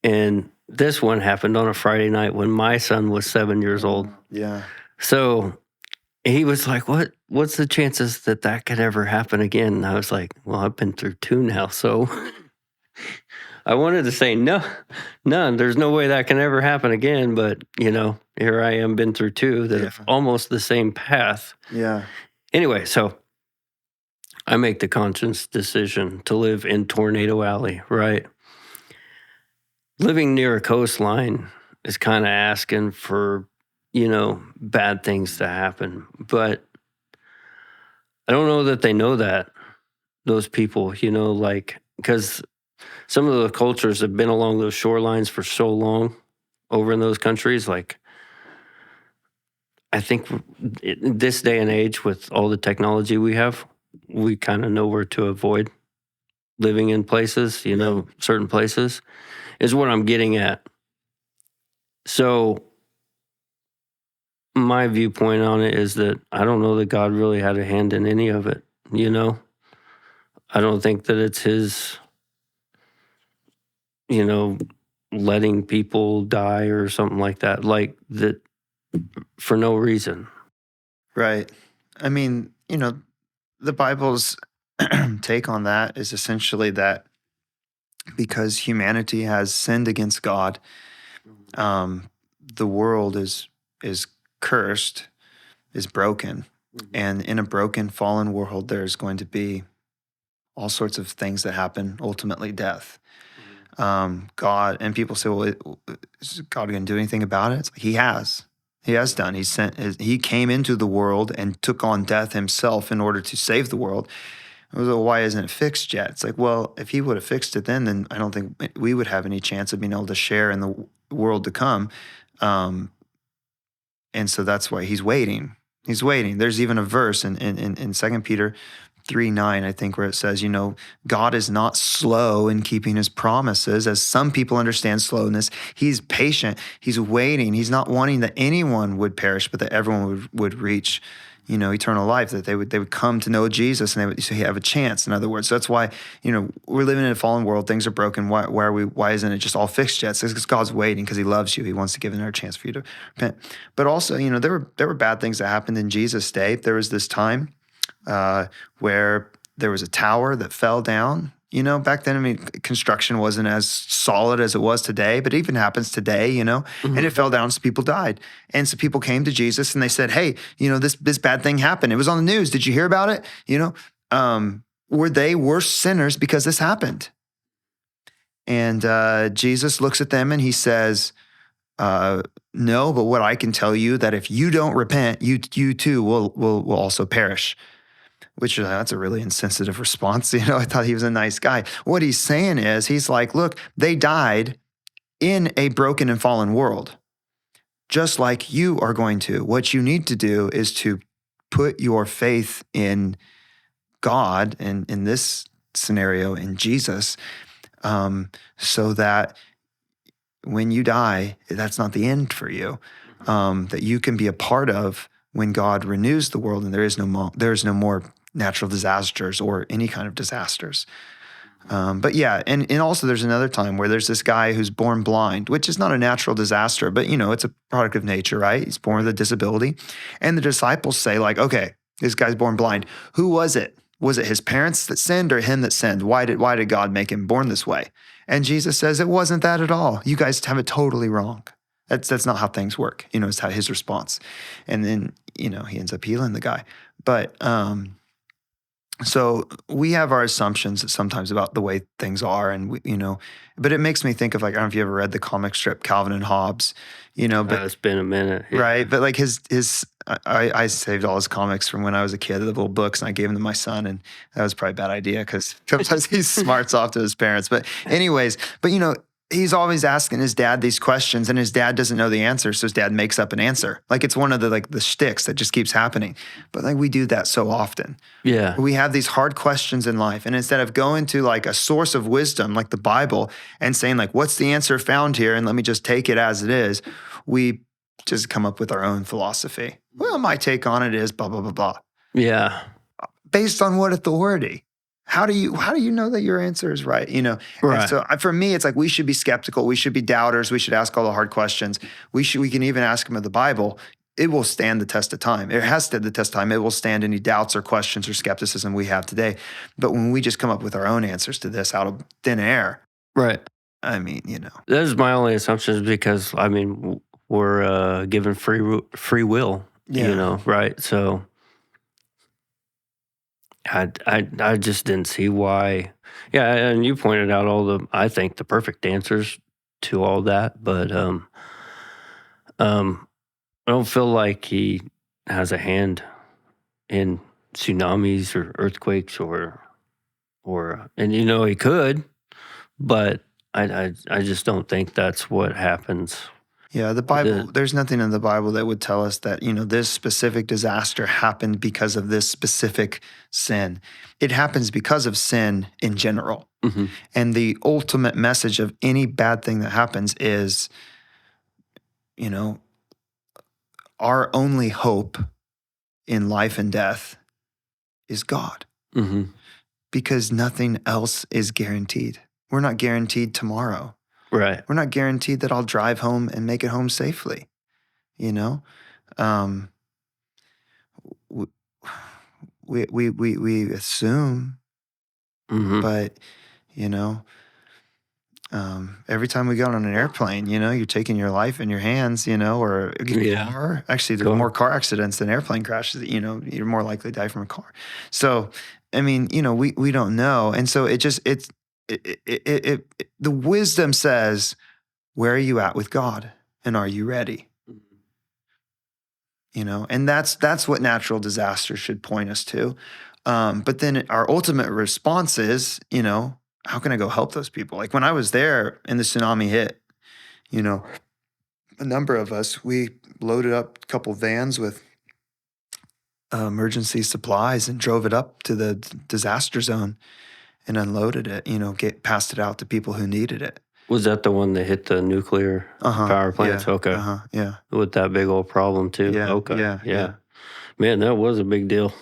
A: And this one happened on a Friday night when my son was 7 years old.
B: Yeah.
A: So he was like, what's the chances that could ever happen again? And I was like, well, I've been through two now. So I wanted to say, none. There's no way that can ever happen again. But, here I am, been through two that have almost the same path.
B: Yeah.
A: Anyway, so I make the conscious decision to live in Tornado Alley, right? Living near a coastline is kind of asking for, bad things to happen. But I don't know that they know that, those people, because some of the cultures have been along those shorelines for so long over in those countries. Like, I think in this day and age, with all the technology we have, we kind of know where to avoid living in places, certain places, is what I'm getting at. So my viewpoint on it is that I don't know that God really had a hand in any of it, I don't think that it's his, letting people die or something like that, like that for no reason.
B: Right. I mean, the Bible's take on that is essentially that because humanity has sinned against God, the world is cursed, is broken. And in a broken, fallen world, there's going to be all sorts of things that happen, ultimately death. God, and people say, well, is God going to do anything about it? It's like, he has. He has done. He came into the world and took on death himself in order to save the world. I was like, why isn't it fixed yet? It's like, well, if he would have fixed it then I don't think we would have any chance of being able to share in the world to come. And so that's why he's waiting. He's waiting. There's even a verse in 2 Peter 3:9, I think, where it says, God is not slow in keeping his promises, as some people understand slowness. He's patient. He's waiting. He's not wanting that anyone would perish, but that everyone would reach, eternal life, that they would come to know Jesus and they would have a chance, in other words. So that's why, we're living in a fallen world. Things are broken. Why isn't it just all fixed yet? It's because God's waiting, because he loves you. He wants to give another chance for you to repent. But also, there were bad things that happened in Jesus' day. There was this time where there was a tower that fell down. Back then, construction wasn't as solid as it was today, but it even happens today, and it fell down, so people died. And so people came to Jesus and they said, hey, this bad thing happened. It was on the news. Did you hear about it? Were they worse sinners because this happened? And Jesus looks at them and he says, no, but what I can tell you, that if you don't repent, you too will also perish. Which, that's a really insensitive response. I thought he was a nice guy. What he's saying is, he's like, look, they died in a broken and fallen world, just like you are going to. What you need to do is to put your faith in God and in this scenario in Jesus, so that when you die, that's not the end for you. That you can be a part of when God renews the world, and there is no more natural disasters or any kind of disasters. But yeah, and also there's another time where there's this guy who's born blind, which is not a natural disaster, but it's a product of nature, right? He's born with a disability. And the disciples say, like, okay, this guy's born blind. Who was it? Was it his parents that sinned or him that sinned? Why did God make him born this way? And Jesus says, it wasn't that at all. You guys have it totally wrong. That's not how things work. It's how his response. And then, he ends up healing the guy. But so we have our assumptions sometimes about the way things are, and but it makes me think of, like, I don't know if you ever read the comic strip Calvin and Hobbes, but
A: It's been a minute. Yeah.
B: right. But like I saved all his comics from when I was a kid, the little books, and I gave them to my son, and that was probably a bad idea because sometimes he smarts off to his parents. But anyways, he's always asking his dad these questions, and his dad doesn't know the answer, so his dad makes up an answer. Like, it's one of the shticks that just keeps happening. But like, we do that so often.
A: Yeah.
B: We have these hard questions in life, and instead of going to like a source of wisdom like the Bible and saying, like, what's the answer found here, and let me just take it as it is, we just come up with our own philosophy. Well, my take on it is blah blah blah blah.
A: Yeah.
B: Based on what authority? How do you know that your answer is right?
A: Right.
B: And so for me, it's like, we should be skeptical. We should be doubters. We should ask all the hard questions. We can even ask them of the Bible. It will stand the test of time. It has stood the test of time. It will stand any doubts or questions or skepticism we have today. But when we just come up with our own answers to this out of thin air,
A: Right.
B: I mean,
A: That is my only assumption, is because we're given free will.
B: Yeah.
A: Right? So I just didn't see why. Yeah, and you pointed out I think the perfect answers to all that, but I don't feel like he has a hand in tsunamis or earthquakes or and he could, but I just don't think that's what happens.
B: Yeah, the Bible, there's nothing in the Bible that would tell us that, this specific disaster happened because of this specific sin. It happens because of sin in general.
A: Mm-hmm.
B: And the ultimate message of any bad thing that happens is, our only hope in life and death is God.
A: Mm-hmm.
B: Because nothing else is guaranteed. We're not guaranteed tomorrow.
A: Right.
B: We're not guaranteed that I'll drive home and make it home safely. We assume,
A: Mm-hmm.
B: but every time we go on an airplane, you're taking your life in your hands, or a
A: Yeah.
B: car. Actually, there's more car accidents than airplane crashes. You're more likely to die from a car. So, I mean, we don't know, and so the wisdom says, where are you at with God, and are you ready? And that's what natural disaster should point us to. But then our ultimate response is, how can I go help those people? Like, when I was there and the tsunami hit, a number of us, we loaded up a couple vans with emergency supplies and drove it up to the disaster zone and unloaded it, passed it out to people who needed it.
A: Was that the one that hit the nuclear power plants?
B: Yeah,
A: Okay.
B: yeah.
A: With that big old problem too.
B: Yeah,
A: Okay.
B: yeah.
A: Man, that was a big deal.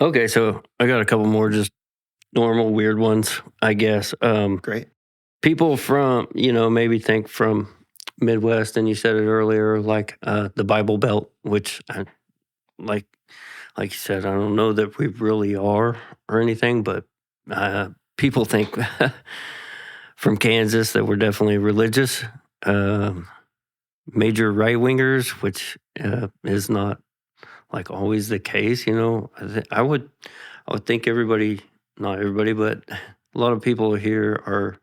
A: Okay, so I got a couple more just normal weird ones, I guess.
B: Great.
A: People from, maybe think from Midwest, and you said it earlier, like the Bible Belt, which like you said, I don't know that we really are or anything, but people think from Kansas that we're definitely religious. Major right-wingers, which is not like always the case. I would think everybody, not everybody, but a lot of people here are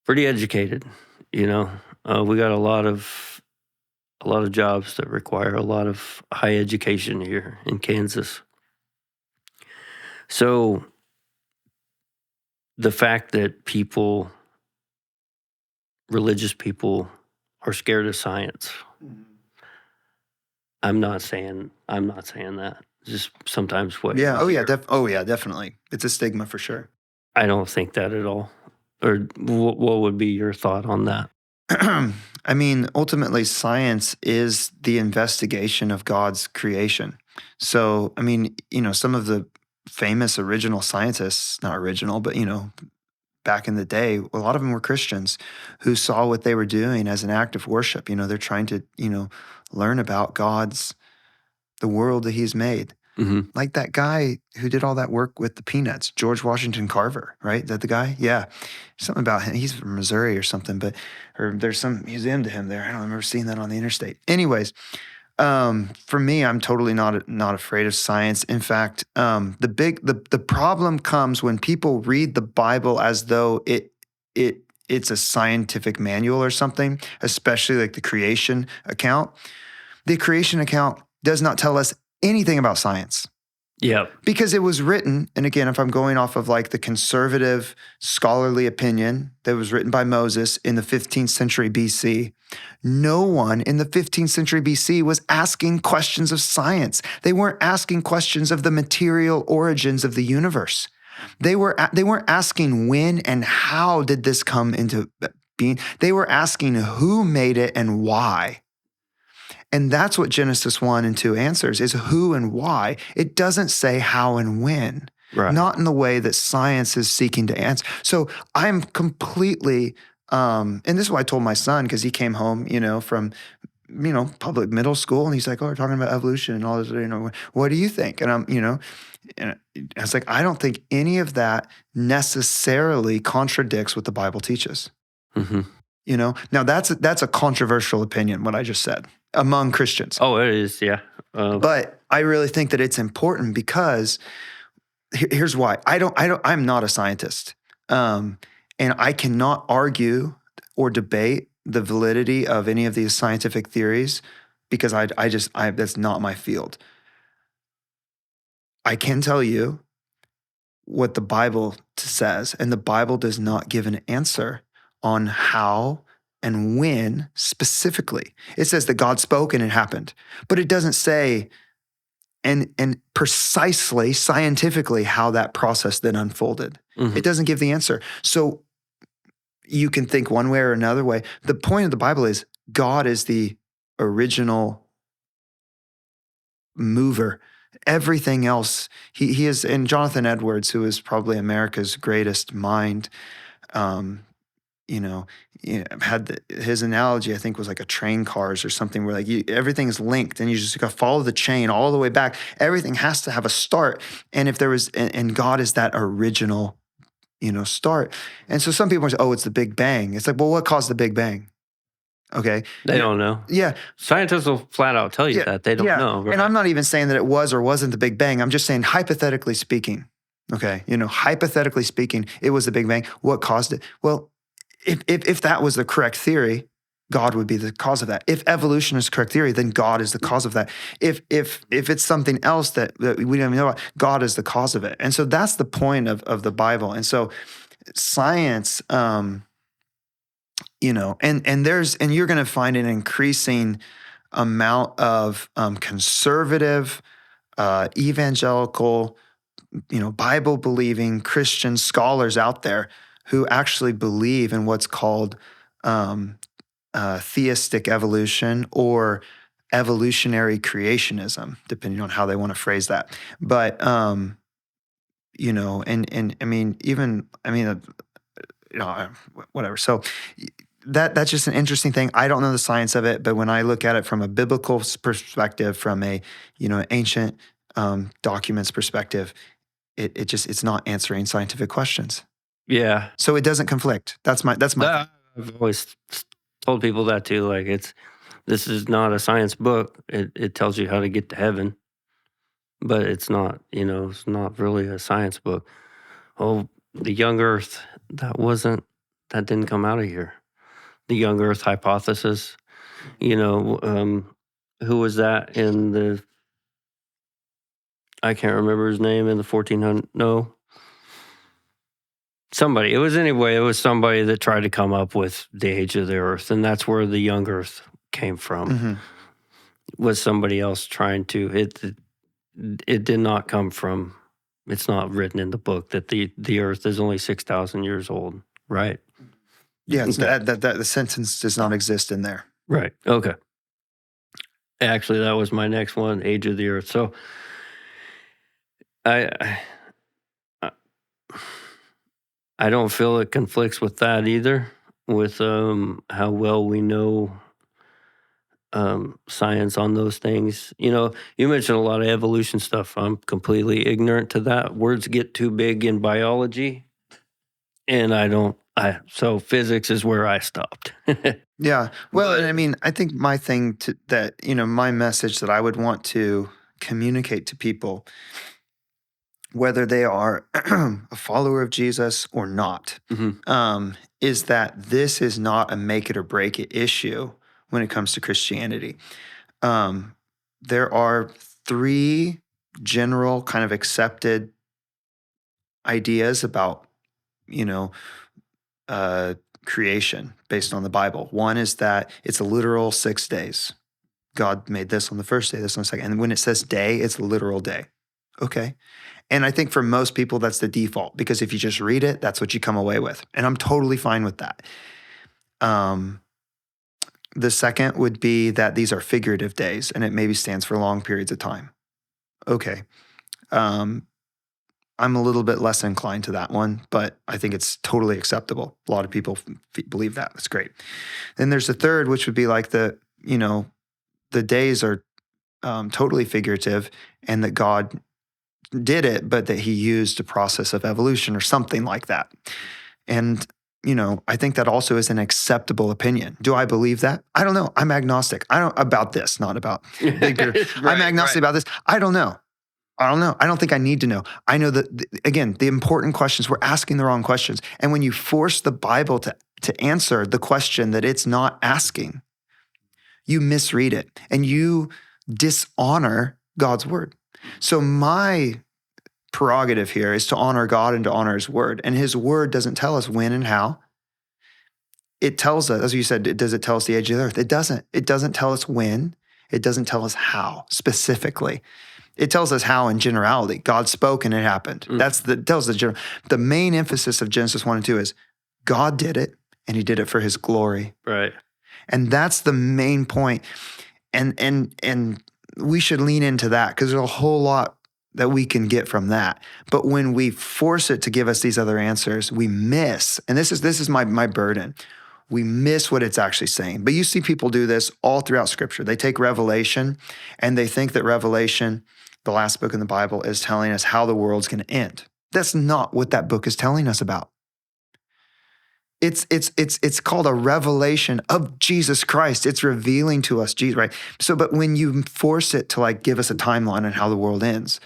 A: pretty educated. We got a lot of jobs that require a lot of high education here in Kansas. So the fact that religious people are scared of science, I'm not saying that. Just sometimes what.
B: Yeah. Oh yeah. Definitely. It's a stigma for sure.
A: I don't think that at all. Or what would be your thought on that?
B: I mean, ultimately, science is the investigation of God's creation. So, I mean, some of the famous original scientists, not original, but, back in the day, a lot of them were Christians who saw what they were doing as an act of worship. They're trying to, learn about the world that he's made.
A: Mm-hmm.
B: Like that guy who did all that work with the peanuts, George Washington Carver, right? Is that the guy? Yeah. Something about him. He's from Missouri or something, or there's some museum to him there. I don't remember seeing that on the interstate. Anyways, for me, I'm totally not afraid of science. In fact, the problem comes when people read the Bible as though it's a scientific manual or something, especially like the creation account. The creation account does not tell us anything about science.
A: Yeah.
B: Because it was written, and again, if I'm going off of like the conservative scholarly opinion that was written by Moses in the 15th century BC, no one in the 15th century BC was asking questions of science. They weren't asking questions of the material origins of the universe. They weren't asking when and how did this come into being. They were asking who made it and why. And that's what Genesis 1 and 2 answers, is who and why. It doesn't say how and when,
A: Right.
B: Not in the way that science is seeking to answer. So I'm completely, and this is what I told my son, because he came home, from, public middle school, and he's like, oh, we're talking about evolution and all this, what do you think? And and I was like, I don't think any of that necessarily contradicts what the Bible teaches.
A: Mm-hmm.
B: Now that's a controversial opinion, what I just said, among Christians.
A: Oh, it is, yeah.
B: But I really think that it's important because here's why. I'm not a scientist. And I cannot argue or debate the validity of any of these scientific theories because that's not my field. I can tell you what the Bible says, and the Bible does not give an answer on how and when specifically. It says that God spoke and it happened, but it doesn't say and precisely scientifically how that process then unfolded.
A: Mm-hmm.
B: It doesn't give the answer. So you can think one way or another way. The point of the Bible is God is the original mover. Everything else, he is, and Jonathan Edwards, who is probably America's greatest mind, had his analogy, I think, was like a train cars or something where like everything's linked and you just got to follow the chain all the way back. Everything has to have a start. And if there was, and God is that original, start. And so some people say, oh, it's the Big Bang. It's like, well, what caused the Big Bang? Okay.
A: They don't know.
B: Yeah.
A: Scientists will flat out tell you that. They don't know. Right?
B: And I'm not even saying that it was or wasn't the Big Bang. I'm just saying hypothetically speaking, okay, hypothetically speaking, it was the Big Bang. What caused it? Well, if that was the correct theory, God would be the cause of that. If evolution is the correct theory, then God is the cause of that. If it's something else that we don't even know about, God is the cause of it. And so that's the point of the Bible. And so science, and you're going to find an increasing amount of conservative, evangelical, Bible-believing Christian scholars out there who actually believe in what's called theistic evolution or evolutionary creationism, depending on how they want to phrase that. But whatever. So that's just an interesting thing. I don't know the science of it, but when I look at it from a biblical perspective, from a ancient documents perspective, it's not answering scientific questions.
A: Yeah.
B: So it doesn't conflict. That's my.
A: I've always told people that too. Like this is not a science book. It tells you how to get to heaven, but it's not. It's not really a science book. Oh, the young Earth. That didn't come out of here. The young Earth hypothesis. Who was that in the? I can't remember his name in the 1400. No. Somebody. It was somebody that tried to come up with the age of the Earth, and that's where the young Earth came from.
B: Mm-hmm.
A: Was somebody else trying to hit it did not come from. It's not written in the book that the Earth is only 6,000 years old, right?
B: Yeah, it's
A: Okay.
B: that the sentence does not exist in there.
A: Right. Okay. Actually, that was my next one, age of the Earth. So I I, I don't feel it conflicts with that either. With how well we know science on those things. You mentioned a lot of evolution stuff. I'm completely ignorant to that. Words get too big in biology, and I don't. So physics is where I stopped.
B: Yeah. Well, and I
A: But
B: mean, I think my thing to that, my message that I would want to communicate to people, whether they are a follower of Jesus or not,
A: Mhm.
B: is that this is not a make it or break it issue when it comes to Christianity. Um, there are three general kind of accepted ideas about, you know, uh, creation based on the Bible. One is that it's a literal 6 days. God made this on the first day, this on the second. And when it says day, it's a literal day. Okay. And I think for most people, that's the default because if you just read it, that's what you come away with. And I'm totally fine with that. The second would be that these are figurative days and it maybe stands for long periods of time. Okay. Um, I'm a little bit less inclined to that one, but I think it's totally acceptable. A lot of people believe that. That's great. Then there's the third, which would be like the days are totally figurative and that God did it, but that he used a process of evolution or something like that. And, I think that also is an acceptable opinion. Do I believe that? I don't know. I'm agnostic. I don't about this, not about big picture. I'm agnostic about this. I don't know. I don't know. I don't think I need to know. I know that, again, the important questions, we're asking the wrong questions. And when you force the Bible to answer the question that it's not asking, you misread it and you dishonor God's word. So my prerogative here is to honor God and to honor his word. And his word doesn't tell us when and how. It tells us, as you said, does it tell us the age of the earth? It doesn't. It doesn't tell us when. It doesn't tell us how specifically. It tells us how in generality. God spoke and it happened. Tells the general. The main emphasis of Genesis 1 and 2 is God did it and he did it for his glory.
A: Right.
B: And that's the main point. And we should lean into that because there's a whole lot that we can get from that. But when we force it to give us these other answers, we miss. And this is my burden. We miss what it's actually saying. But you see people do this all throughout Scripture. They take Revelation and they think that Revelation, the last book in the Bible, is telling us how the world's going to end. That's not what that book is telling us about. It's called a revelation of Jesus Christ. It's revealing to us Jesus, right? So, but when you force it to like give us a timeline on how the world ends,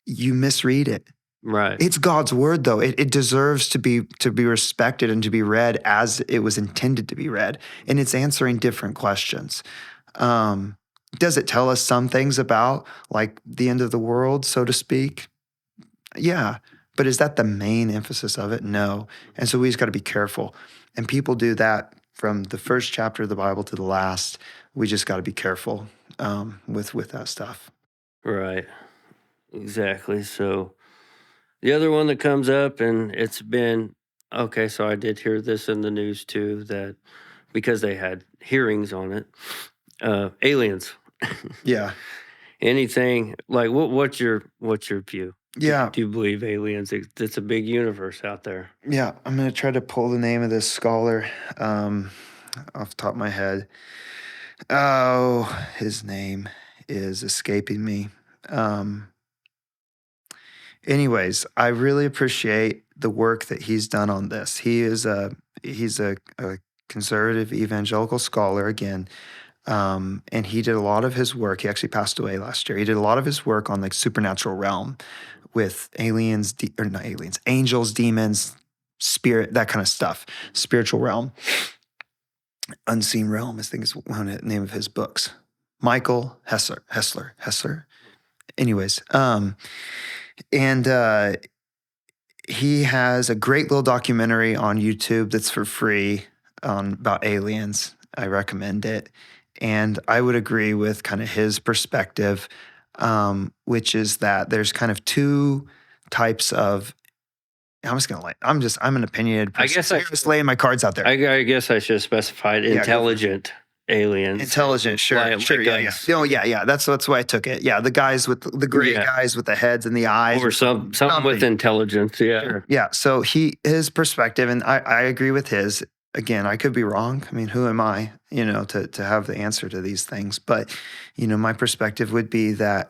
B: you misread it.
A: Right.
B: It's God's word, though. It deserves to be respected and to be read as it was intended to be read, and it's answering different questions. Does it tell us some things about like the end of the world, so to speak? Yeah. But is that the main emphasis of it? No. And so we just got to be careful. And people do that from the first chapter of the Bible to the last. We just got to be careful with that stuff.
A: Right. Exactly. So the other one that comes up, and it's been okay. So I did hear this in the news too, that because they had hearings on it, aliens.
B: Yeah.
A: Anything like what's your view?
B: Yeah.
A: Do you believe aliens? It's a big universe out there.
B: Yeah. I'm going to try to pull the name of this scholar off the top of my head. Oh, his name is escaping me. Anyways, I really appreciate the work that he's done on this. He's a conservative evangelical scholar again. And he did a lot of his work. He actually passed away last year. He did a lot of his work on the supernatural realm with aliens, or not aliens, angels, demons, spirit, that kind of stuff. Spiritual realm, unseen realm, I think is one of the name of his books. Michael Hessler. Anyways, and he has a great little documentary on YouTube that's for free about aliens. I recommend it. And I would agree with kind of his perspective. which is that there's kind of two types of. I'm an opinionated person.
A: I guess
B: I'm just laying my cards out there.
A: I guess I should have specified
B: Yeah, go for it.
A: intelligent aliens.
B: Intelligent, sure,
A: Like
B: yeah.
A: us.
B: Oh, yeah. That's why I took it. Yeah, the guys with the gray guys with the heads and the eyes,
A: Or something with intelligence. Yeah.
B: Sure. Yeah. So his perspective, and I agree with his. Again, I could be wrong. I mean, who am I, to have the answer to these things? But, my perspective would be that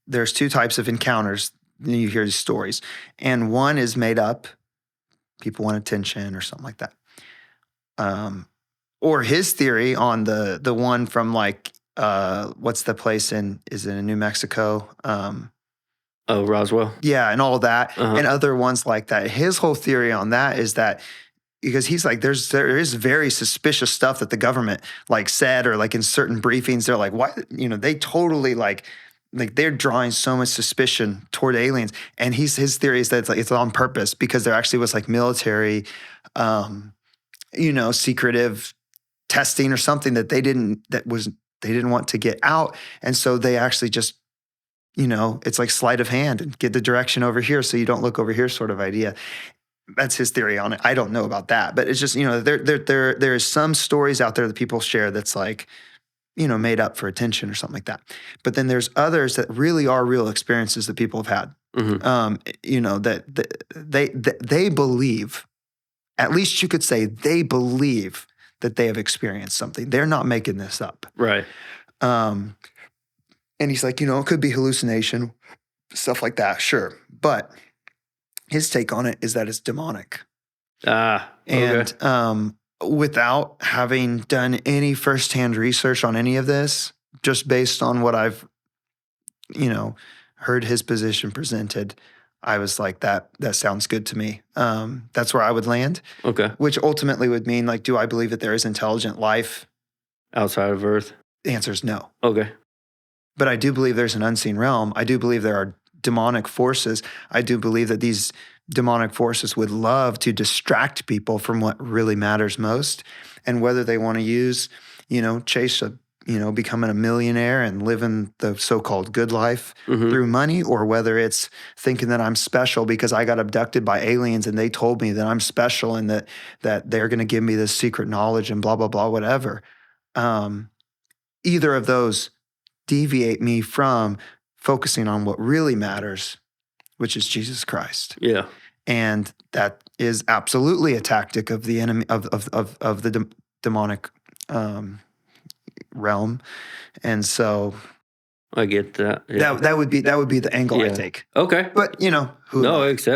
B: there's two types of encounters. You hear these stories, and one is made up. People want attention or something like that. Or his theory on the one from like what's the place is it in New Mexico?
A: Roswell.
B: Yeah, and all that,
A: Uh-huh.
B: and other ones like that. His whole theory on that is that because he's like, there is very suspicious stuff that the government like said, or like in certain briefings, they're like, why, they totally like they're drawing so much suspicion toward aliens. And his theory is that it's on purpose because there actually was like military, secretive testing or something that they didn't want to get out. And so they actually just, it's like sleight of hand and get the direction over here so you don't look over here sort of idea. That's his theory on it. I don't know about that, but it's just, there is some stories out there that people share that's like, made up for attention or something like that. But then there's others that really are real experiences that people have had.
A: Mm-hmm.
B: That they believe, at least you could say they believe that they have experienced something. They're not making this up.
A: Right.
B: And he's like, it could be hallucination, stuff like that. Sure. But his take on it is that it's demonic.
A: Okay.
B: And without having done any firsthand research on any of this, just based on what I've, heard his position presented, I was like, that sounds good to me. That's where I would land.
A: Okay.
B: Which ultimately would mean, like, do I believe that there is intelligent life
A: outside of Earth?
B: The answer is no.
A: Okay.
B: But I do believe there's an unseen realm. I do believe there are demonic forces. I do believe that these demonic forces would love to distract people from what really matters most. And whether they want to use, chase becoming a millionaire and living the so-called good life through money, or whether it's thinking that I'm special because I got abducted by aliens and they told me that I'm special and that they're going to give me this secret knowledge and blah, blah, blah, whatever. Either of those deviate me from focusing on what really matters, which is Jesus Christ.
A: Yeah.
B: And that is absolutely a tactic of the enemy of the demonic realm. And so
A: I get that. Yeah.
B: that would be the angle I take.
A: Okay.
B: But who knows?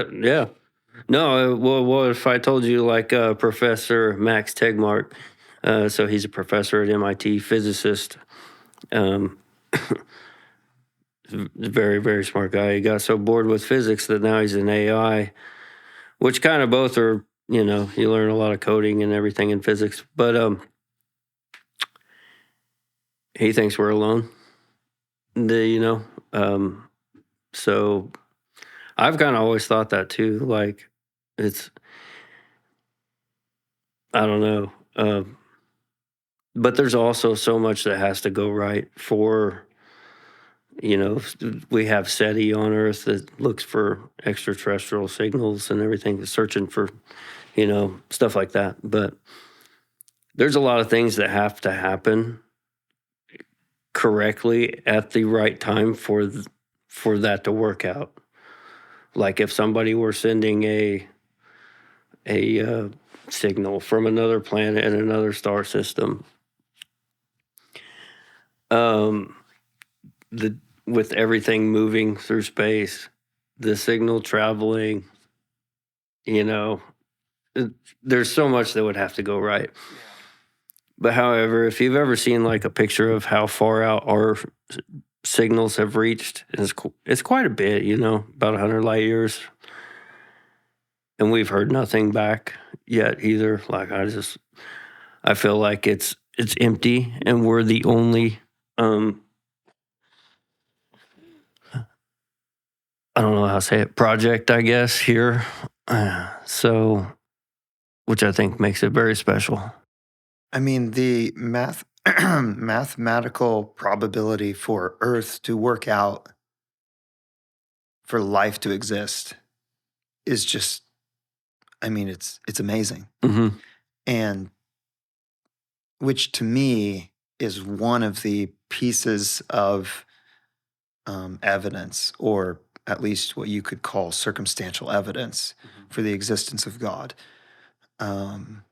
A: No, what if I told you like Professor Max Tegmark? So he's a professor at MIT, physicist. Very, very smart guy. He got so bored with physics that now he's in AI, which kind of both are, you learn a lot of coding and everything in physics. But he thinks we're alone. So I've kind of always thought that too. Like I don't know. But there's also so much that has to go right for, we have SETI on Earth that looks for extraterrestrial signals and everything, searching for, stuff like that. But there's a lot of things that have to happen correctly at the right time for that to work out. Like if somebody were sending a signal from another planet and another star system, with everything moving through space, the signal traveling, there's so much that would have to go right. But however, if you've ever seen like a picture of how far out our signals have reached, it's quite a bit, about 100 light years. And we've heard nothing back yet either. Like I feel like it's empty and we're the only, I don't know how to say it, project, I guess, here. So, which I think makes it very special.
B: I mean, the mathematical probability for Earth to work out, for life to exist, is just, I mean, it's amazing.
A: Mm-hmm.
B: And which to me is one of the pieces of evidence, or at least what you could call circumstantial evidence for the existence of God. And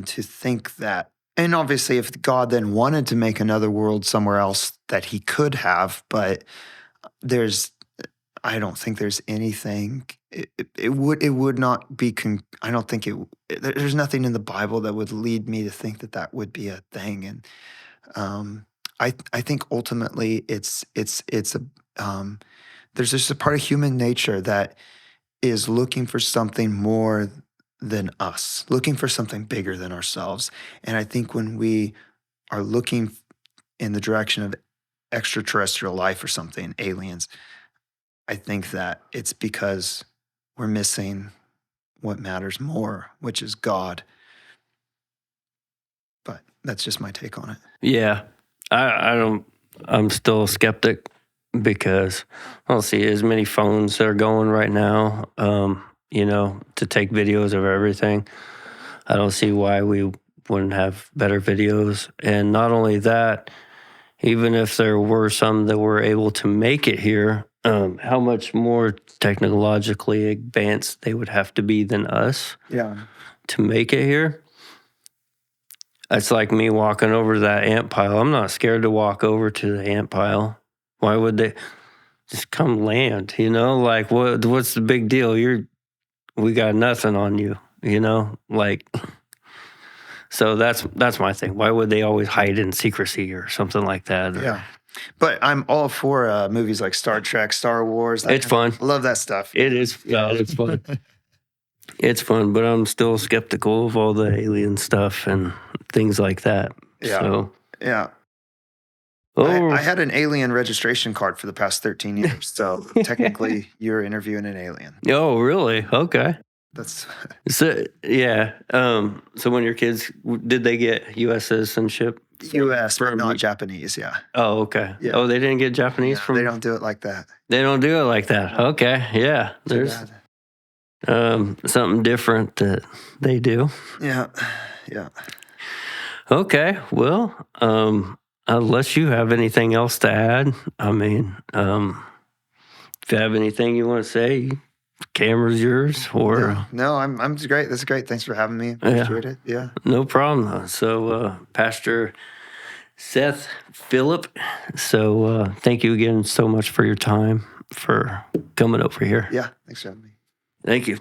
B: to think that, and obviously, if God then wanted to make another world somewhere else, that he could have, but there's, I don't think there's anything. It would not be. I don't think there's nothing in the Bible that would lead me to think that that would be a thing. And I think ultimately it's a there's just a part of human nature that is looking for something more than us, looking for something bigger than ourselves. And I think when we are looking in the direction of extraterrestrial life or something, aliens, I think that it's because we're missing what matters more, which is God. But that's just my take on it.
A: Yeah, I'm still a skeptic because I don't see as many phones that are going right now, to take videos of everything. I don't see why we wouldn't have better videos. And not only that, even if there were some that were able to make it here, how much more technologically advanced they would have to be than us to make it here. It's like me walking over to that ant pile. I'm not scared to walk over to the ant pile. Why would they just come land? Like what's the big deal? We got nothing on you. Like. So that's my thing. Why would they always hide in secrecy or something like that?
B: Yeah. But I'm all for movies like Star Trek, Star Wars.
A: It's fun.
B: I love that stuff.
A: It is. Yeah, it's fun. It's fun, but I'm still skeptical of all the alien stuff and things like that.
B: Yeah.
A: So,
B: yeah.
A: Oh,
B: I had an alien registration card for the past 13 years. So technically, you're interviewing an alien.
A: Oh, really? Okay.
B: That's
A: So yeah. So when your kids did they get U.S. citizenship?
B: U.S. but not Japanese. Yeah.
A: Oh, okay.
B: Yeah.
A: Oh, they didn't get Japanese from.
B: They don't do it like that.
A: They don't do it like that. Okay. Yeah.
B: Too
A: There's
B: bad.
A: something different that they do.
B: Yeah. Yeah.
A: Okay. Well, unless you have anything else to add, I mean, if you have anything you want to say, camera's yours. Or
B: no, I'm great. That's great. Thanks for having me. Appreciate it. Yeah.
A: No problem. So, Pastor Seth Phillip. So, thank you again so much for your time, for coming over here.
B: Yeah. Thanks for having me.
A: Thank you.